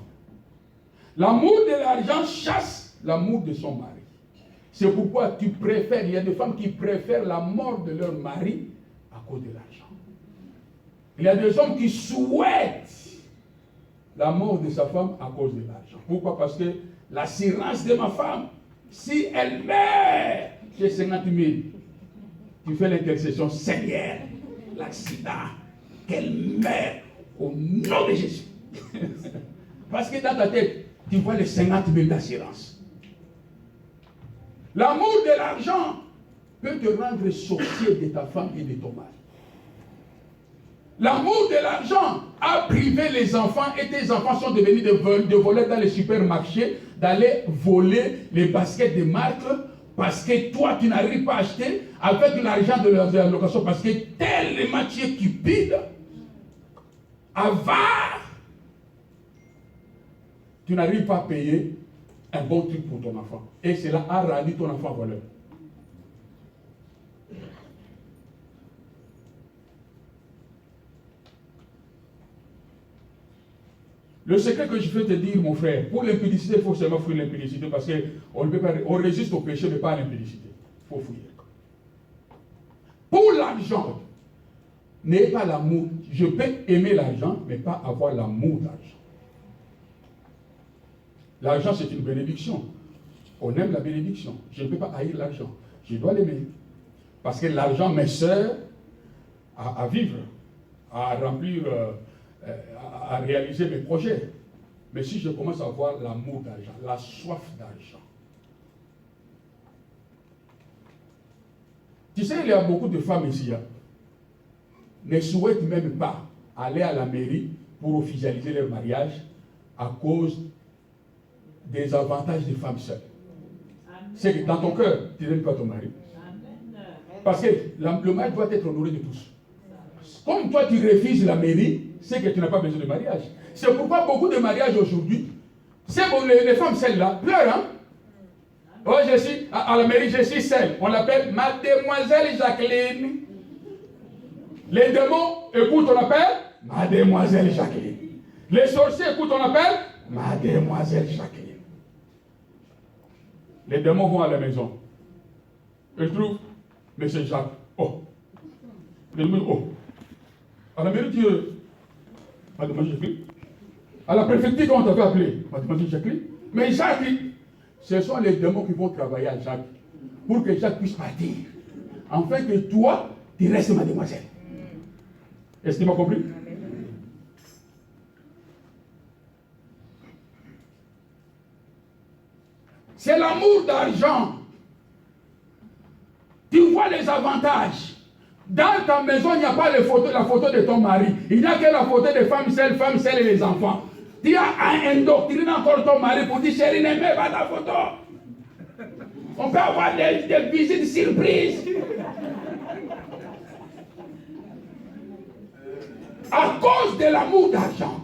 A: L'amour de l'argent chasse l'amour de son mari. C'est pourquoi tu préfères, il y a des femmes qui préfèrent la mort de leur mari à cause de l'argent. Il y a des hommes qui souhaitent la mort de sa femme à cause de l'argent. Pourquoi? Parce que l'assurance de ma femme, si elle meurt, j'ai 50 000. Tu fais l'intercession, Seigneur, l'accident, qu'elle meurt au nom de Jésus. Parce que dans ta tête, tu vois les 50 000 d'assurance. L'amour de l'argent peut te rendre sorcier de ta femme et de ton mari. L'amour de l'argent a privé les enfants et tes enfants sont devenus de voleurs dans les supermarchés, d'aller voler les baskets de marque parce que toi tu n'arrives pas à acheter avec l'argent de leurs allocations parce que tellement tu es cupide, avare, tu n'arrives pas à payer un bon truc pour ton enfant. Et cela a rendu ton enfant voleur. Le secret que je veux te dire, mon frère, pour l'impudicité, il faut seulement fuir l'impudicité parce qu'on ne peut pas, on résiste au péché, mais pas à l'impudicité. Il faut fuir. Pour l'argent, n'ayez pas l'amour. Je peux aimer l'argent, mais pas avoir l'amour d'argent. L'argent, c'est une bénédiction. On aime la bénédiction. Je ne peux pas haïr l'argent. Je dois l'aimer. Parce que l'argent me sert à vivre, à remplir, à réaliser mes projets. Mais si je commence à avoir l'amour d'argent, la soif d'argent. Tu sais, il y a beaucoup de femmes ici, ne souhaitent même pas aller à la mairie pour officialiser leur mariage à cause des avantages des femmes seules. C'est que dans ton cœur, tu n'aimes pas ton mari. Parce que le mari doit être honoré de tous. Comme toi, tu refuses la mairie, c'est que tu n'as pas besoin de mariage. C'est pourquoi beaucoup de mariages aujourd'hui, c'est bon, les femmes celles-là pleurent. Hein? Oh, je suis à la mairie, je suis seule. On l'appelle Mademoiselle Jacqueline. Les démons écoutent, on appelle Mademoiselle Jacqueline. Les sorciers écoutent, on appelle Mademoiselle Jacqueline. Les démons vont à la maison. Ils trouvent M. Jacques. Oh, Le numéro, oh. À la mairie, mademoiselle Jacqueline. À la préfecture, quand on t'avait appelé, mademoiselle Jacqueline. Mais Jacques, ce sont les démons qui vont travailler à Jacques pour que Jacques puisse partir. Afin que toi, tu restes mademoiselle. Est-ce que tu m'as compris? C'est l'amour d'argent. Tu vois les avantages. Dans ta maison, il n'y a pas la photo de ton mari. Il n'y a que la photo des femmes seules et les enfants. Tu as indoctriné encore ton mari pour dire, chérie, n'aimez pas ta photo. On peut avoir des visites surprises. À cause de l'amour d'argent.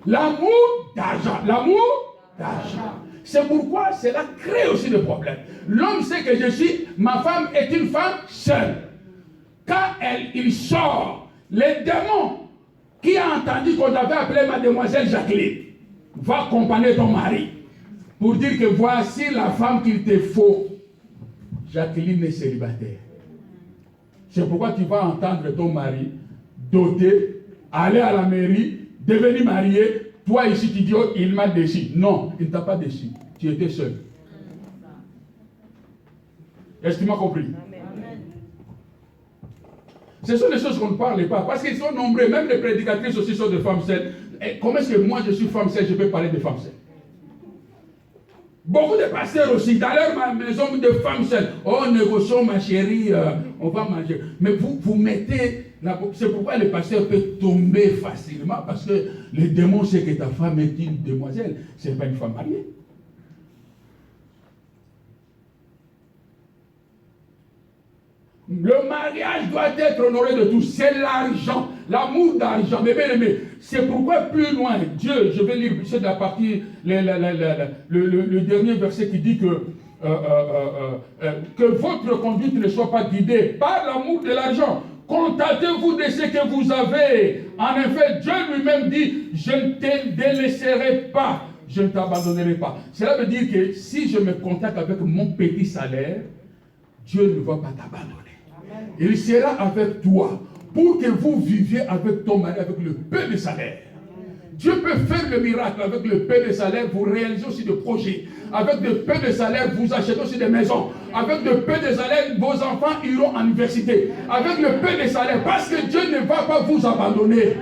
A: L'amour d'argent. L'amour d'argent. C'est pourquoi cela crée aussi des problèmes. L'homme sait que je suis, ma femme est une femme seule. Quand il sort, les démons qui a entendu qu'on t'avait appelé mademoiselle Jacqueline va accompagner ton mari pour dire que voici la femme qu'il te faut. Jacqueline est célibataire. C'est pourquoi tu vas entendre ton mari doter, aller à la mairie, devenir marié. Toi ici, tu dis, oh, il m'a déçu. Non, il ne t'a pas déçu. Tu étais seul. Est-ce que tu m'as compris? Ce sont des choses qu'on ne parle pas. Parce qu'ils sont nombreux. Même les prédicatrices aussi sont des femmes seules. Et comment est-ce que moi, je suis femme seule, je peux parler de femmes seules? Beaucoup de pasteurs aussi, dans leur maison de femmes seules. Oh, négocions, ma chérie, on va manger. Mais vous mettez... C'est pourquoi le pasteur peut tomber facilement, parce que le démon sait que ta femme est une demoiselle, ce n'est pas une femme mariée. Le mariage doit être honoré de tout. C'est l'argent, l'amour d'argent. Mais bien aimé, c'est pourquoi plus loin, Dieu, je vais lire, c'est de la partie, le dernier verset qui dit que votre conduite ne soit pas guidée par l'amour de l'argent. Contentez-vous de ce que vous avez. En effet, Dieu lui-même dit, je ne te délaisserai pas, je ne t'abandonnerai pas. Cela veut dire que si je me contente avec mon petit salaire, Dieu ne va pas t'abandonner. Il sera avec toi pour que vous viviez avec ton mari, avec le peu de salaire. Dieu peut faire le miracle avec le peu de salaire, vous réalisez aussi des projets. Avec le peu de salaire, vous achetez aussi des maisons. Avec le peu de salaire, vos enfants iront à l'université. Avec le peu de salaire, parce que Dieu ne va pas vous abandonner.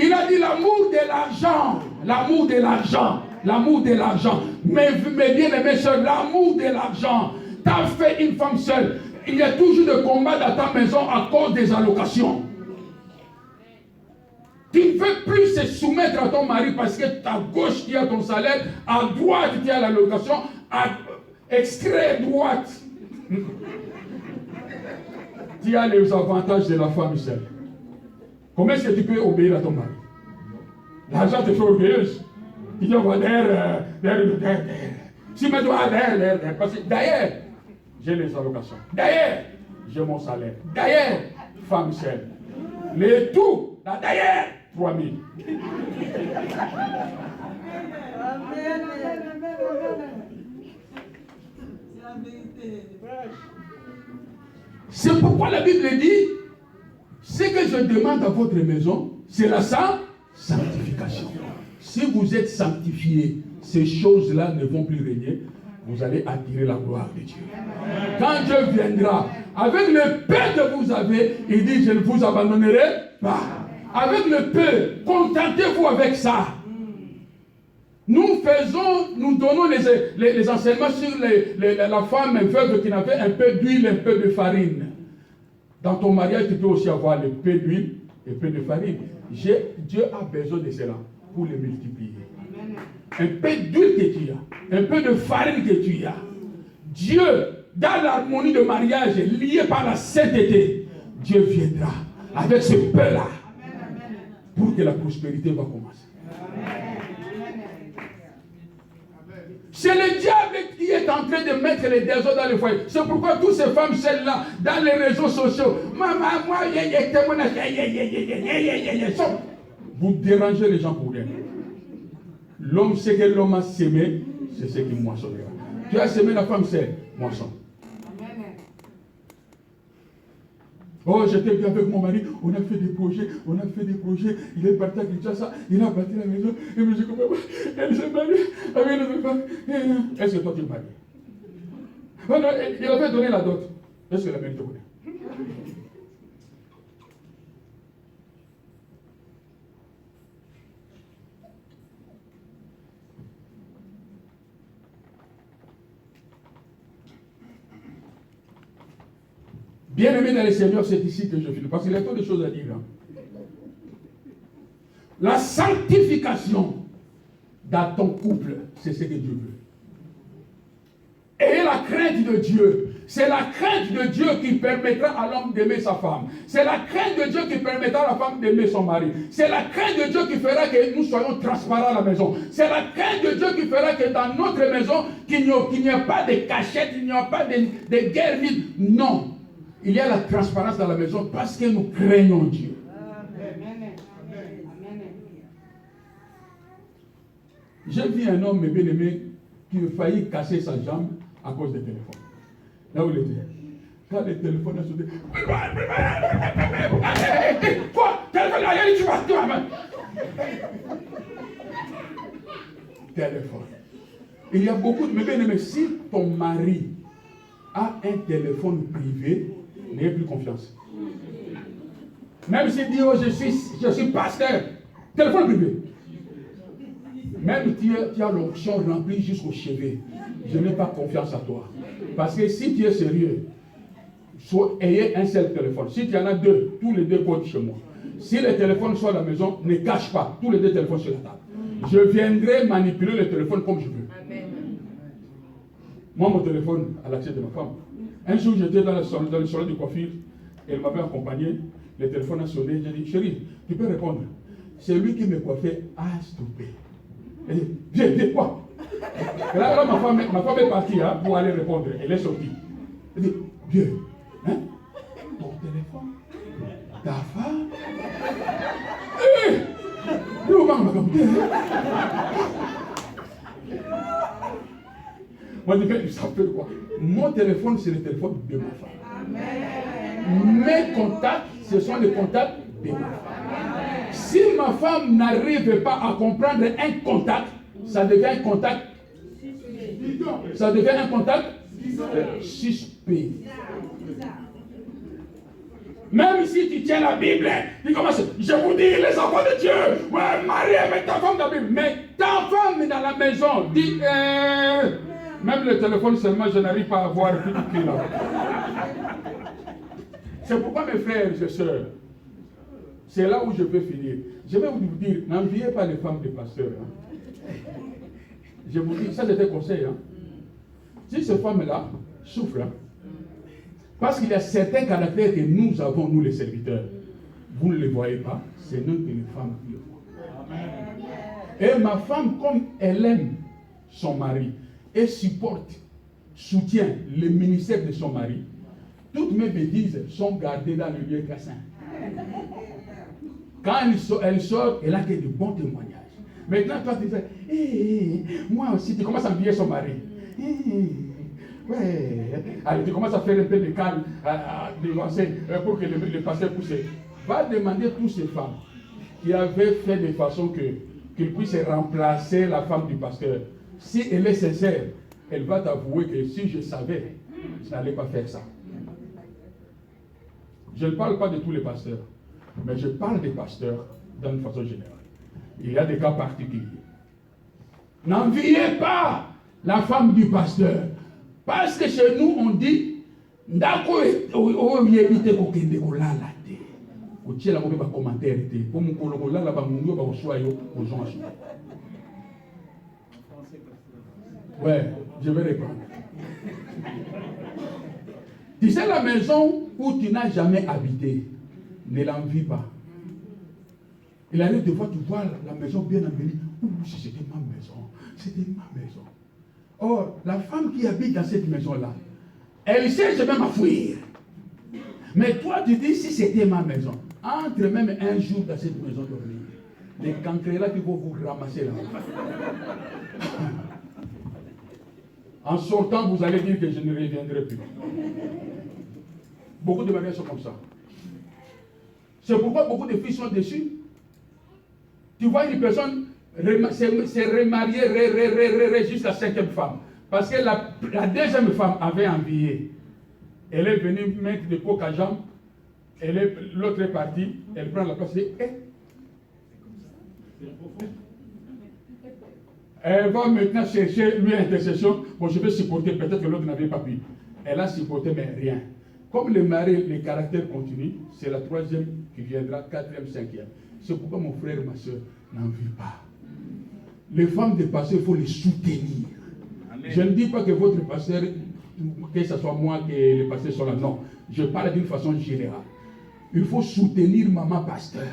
A: Il a dit l'amour de l'argent. L'amour de l'argent. L'amour de l'argent. Mais bien aimés soeurs, l'amour de l'argent t'a fait une femme seule. Il y a toujours des combats dans ta maison à cause des allocations. Tu ne veux plus se soumettre à ton mari parce que à gauche tu as ton salaire, à droite tu as l'allocation, à extrême droite tu as les avantages de la femme seule. Comment est-ce que tu peux obéir à ton mari? L'argent te fait obéieuse. Tu dis, on va derrière. Tu me dois derrière. Parce que d'ailleurs, j'ai les allocations. D'ailleurs, j'ai mon salaire. D'ailleurs, femme seule. Les tout, là d'ailleurs, 3 000. C'est pourquoi la Bible dit, ce que je demande à votre maison, c'est la sanctification. Si vous êtes sanctifiés, ces choses-là ne vont plus régner. Vous allez attirer la gloire de Dieu. Quand Dieu viendra, avec le peu que vous avez, il dit, je ne vous abandonnerai pas. Avec le peu, contentez-vous avec ça. Nous donnons les enseignements sur la femme veuve qui n'avait un peu d'huile, un peu de farine. Dans ton mariage, tu peux aussi avoir le peu d'huile et peu de farine. Dieu a besoin de cela pour les multiplier. Un peu d'huile que tu as, un peu de farine que tu as. Dieu, dans l'harmonie de mariage liée par la sainteté, Dieu viendra avec ce peu-là pour que la prospérité va commencer. C'est le diable qui est en train de mettre les désordres dans le foyer. C'est pourquoi toutes ces femmes celles-là, dans les réseaux sociaux, maman, moi, vous dérangez les gens pour rien. L'homme, ce que l'homme a sémé, c'est ce qui moissonnera. Tu as sémé la femme, c'est moisson. Oh, j'étais bien avec mon mari, on a fait des projets, il est parti à Kinshasa, il a bâti la maison, et je dis, comment elle s'est mariée avec les enfants. Est-ce que toi tu es marié? Oh non, il avait donné la dot. Est-ce que la mère te connaît? Bien aimé dans les Seigneurs, c'est ici que je finis, parce qu'il y a tant de choses à dire. Hein. La sanctification dans ton couple, c'est ce que Dieu veut. Et la crainte de Dieu, c'est la crainte de Dieu qui permettra à l'homme d'aimer sa femme. C'est la crainte de Dieu qui permettra à la femme d'aimer son mari. C'est la crainte de Dieu qui fera que nous soyons transparents à la maison. C'est la crainte de Dieu qui fera que dans notre maison, qu'il n'y a pas de cachette, il n'y a pas de guerre vide. Non. Il y a la transparence dans la maison parce que nous craignons Dieu. J'ai vu un homme bien aimé qui a failli casser sa jambe à cause des téléphones. Là où il était. Quand le téléphone a sauté. Quoi? Téléphone, tu vas. Téléphone. Il y a beaucoup de bien aimés. Si ton mari a un téléphone privé, n'ayez plus confiance. Même s'il dit, oh, je suis pasteur, téléphone privé. Même tu as l'onction remplie jusqu'au chevet. Je n'ai pas confiance à toi. Parce que si tu es sérieux, ayez un seul téléphone. Si tu en as deux, tous les deux comptent chez moi. Si les téléphones sont à la maison, ne cache pas tous les deux téléphones sur la table. Je viendrai manipuler le téléphone comme je veux. Moi, mon téléphone à l'accès de ma femme. Un jour, j'étais dans le salon de coiffure. Elle m'avait accompagné. Le téléphone a sonné. J'ai dit, chérie, tu peux répondre. C'est lui qui me coiffait à stopper. Elle dit, viens, quoi? Et là, ma femme est partie hein, pour aller répondre. Elle est sortie. Elle dit, viens, hein? Ton téléphone? Ta femme? Hé! Moi, je dis, ça fait quoi? Mon téléphone, c'est le téléphone de ma femme. Amen. Mes contacts, ce sont les contacts de ma femme. Si ma femme n'arrive pas à comprendre un contact, ça devient un contact. Ça devient un contact suspect. Même si tu tiens la Bible, tu commences, je vous dis, les enfants de Dieu, ouais, Marie, avec ta femme dans la Bible, mais ta femme est dans la maison, dis, même le téléphone seulement, je n'arrive pas à voir tout qui là. C'est pourquoi mes frères et sœurs, c'est là où je peux finir. Je vais vous dire, n'enviez pas les femmes des pasteurs. Hein. Je vous dis, ça c'était conseil. Hein. Si ces femmes-là souffrent, hein, parce qu'il y a certains caractères que nous avons, nous les serviteurs, vous ne les voyez pas, c'est nous que les femmes qui le voient. Et ma femme, comme elle aime son mari, et supporte, soutient le ministère de son mari, toutes mes bêtises sont gardées dans le lieu cassin. Quand elle sort, elle a que de bons témoignages. Maintenant, toi, tu dis, moi aussi, tu commences à envier son mari. Ouais. Allez, tu commences à faire un peu de calme, pour que le pasteur pousse. Va demander à toutes ces femmes qui avaient fait de façon qu'ils puissent remplacer la femme du pasteur. Si elle est sincère, elle va t'avouer que si je savais, je n'allais pas faire ça. Je ne parle pas de tous les pasteurs, mais je parle des pasteurs d'une façon générale. Il y a des cas particuliers. N'enviez pas la femme du pasteur. Parce que chez nous, on dit, ouais, je vais répondre. Tu sais, la maison où tu n'as jamais habité, ne l'envie pas. Il arrive des fois, tu vois la maison bien embellie. C'était ma maison. C'était ma maison. Or, la femme qui habite dans cette maison-là, elle cherche même à fuir. Mais toi, tu dis, si c'était ma maison, entre même un jour dans cette maison dormir, les cancrelats qui vont vous ramasser là. En sortant, vous allez dire que je ne reviendrai plus. Beaucoup de mariages sont comme ça. C'est pourquoi beaucoup de filles sont déçues. Tu vois une personne s'est remariée jusqu'à la 5e femme. Parce que la 2e femme avait envié. Elle est venue mettre des coques à jambes. L'autre est partie. Elle prend la place et dit, elle va maintenant chercher lui intercession. Bon, je vais supporter. Peut-être que l'autre n'avait pas pu. Elle a supporté, mais rien. Comme le mari, les caractères continuent, c'est la 3e qui viendra, 4e, 5e. C'est pourquoi mon frère et ma soeur n'en vivent pas. Les femmes de pasteur, il faut les soutenir. Amen. Je ne dis pas que votre pasteur, que ce soit moi, que les pasteurs sont là. Non, je parle d'une façon générale. Il faut soutenir maman pasteur.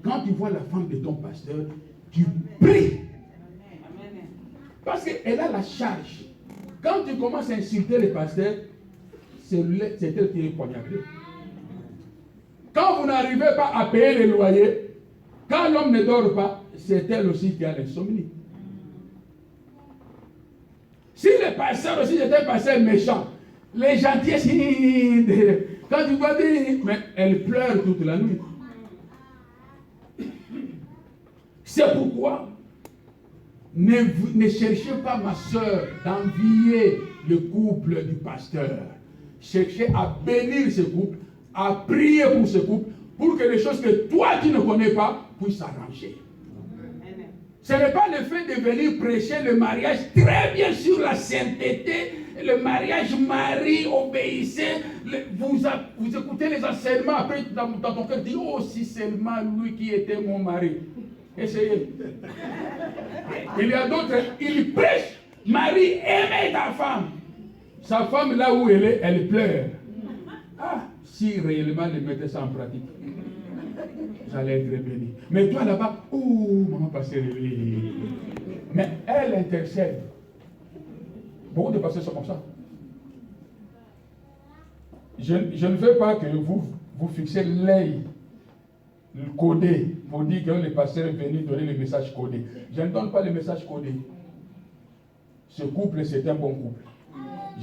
A: Quand tu vois la femme de ton pasteur, tu pries. Parce qu'elle a la charge. Quand tu commences à insulter les pasteurs, c'est elle qui est poignardée. Quand vous n'arrivez pas à payer les loyers, quand l'homme ne dort pas, c'est elle aussi qui a l'insomnie. Si les pasteurs aussi étaient pasteurs méchants, les gentils, quand tu vas dire, mais elle pleure toute la nuit. C'est pourquoi ne cherchez pas, ma soeur, d'envier le couple du pasteur. Cherchez à bénir ce couple, à prier pour ce couple, pour que les choses que toi tu ne connais pas puissent s'arranger. Ce n'est pas le fait de venir prêcher le mariage, très bien sur la sainteté, le mariage, Marie, obéissez, vous écoutez les enseignements, après dans ton cœur, dit, oh, si seulement lui qui était mon mari. Essayez. Il y a d'autres, il prêche, Marie, aimez ta femme. Sa femme, là où elle est, elle pleure. Ah, si réellement elle mettait ça en pratique, j'allais être béni. Mais toi là-bas, oh, maman pasteur, mais elle intercède. Beaucoup de pasteurs sont comme ça. Je ne veux pas que vous fixez l'œil codé pour dire que le pasteur est venu donner le message codé. Je ne donne pas le message codé. Ce couple, c'est un bon couple.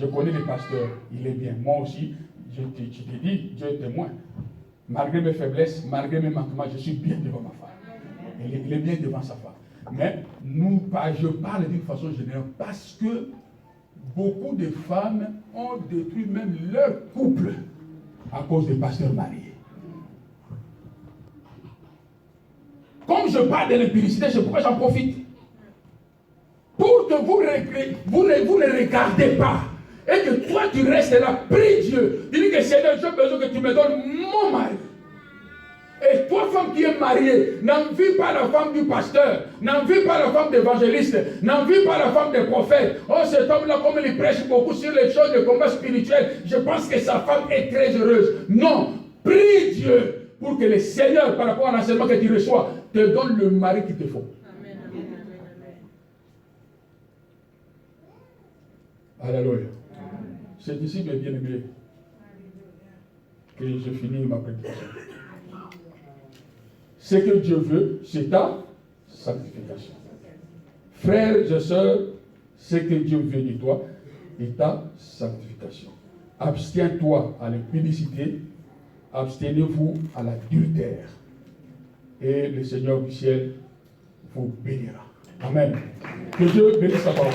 A: Je connais le pasteur, il est bien. Moi aussi, je te dis, Dieu est témoin. Malgré mes faiblesses, malgré mes manquements, je suis bien devant ma femme. Il est bien devant sa femme. Mais je parle d'une façon générale parce que beaucoup de femmes ont détruit même leur couple à cause des pasteurs mariés. Comme je parle de l'impudicité, c'est pourquoi j'en profite. Pour que vous ne regardez pas. Et que toi tu restes là, prie Dieu. Tu dis que Seigneur, j'ai besoin que tu me donnes mon mari. Et toi, femme qui est mariée, n'envie pas la femme du pasteur, n'envie pas la femme d'évangéliste, n'envie pas la femme des prophètes. Oh, cet homme-là, comme il prêche beaucoup sur les choses de combat spirituel, je pense que sa femme est très heureuse. Non, prie Dieu pour que le Seigneur, par rapport à l'enseignement que tu reçois, te donne le mari qu'il te faut. Alléluia. C'est ici, mes bien-aimés, que je finis ma prédication. Ce que Dieu veut, c'est ta sanctification. Frères et sœurs, ce que Dieu veut de toi est ta sanctification. Abstiens-toi à l'impudicité, abstenez-vous à l'adultère. Et le Seigneur du ciel vous bénira. Amen. Que Dieu bénisse sa parole.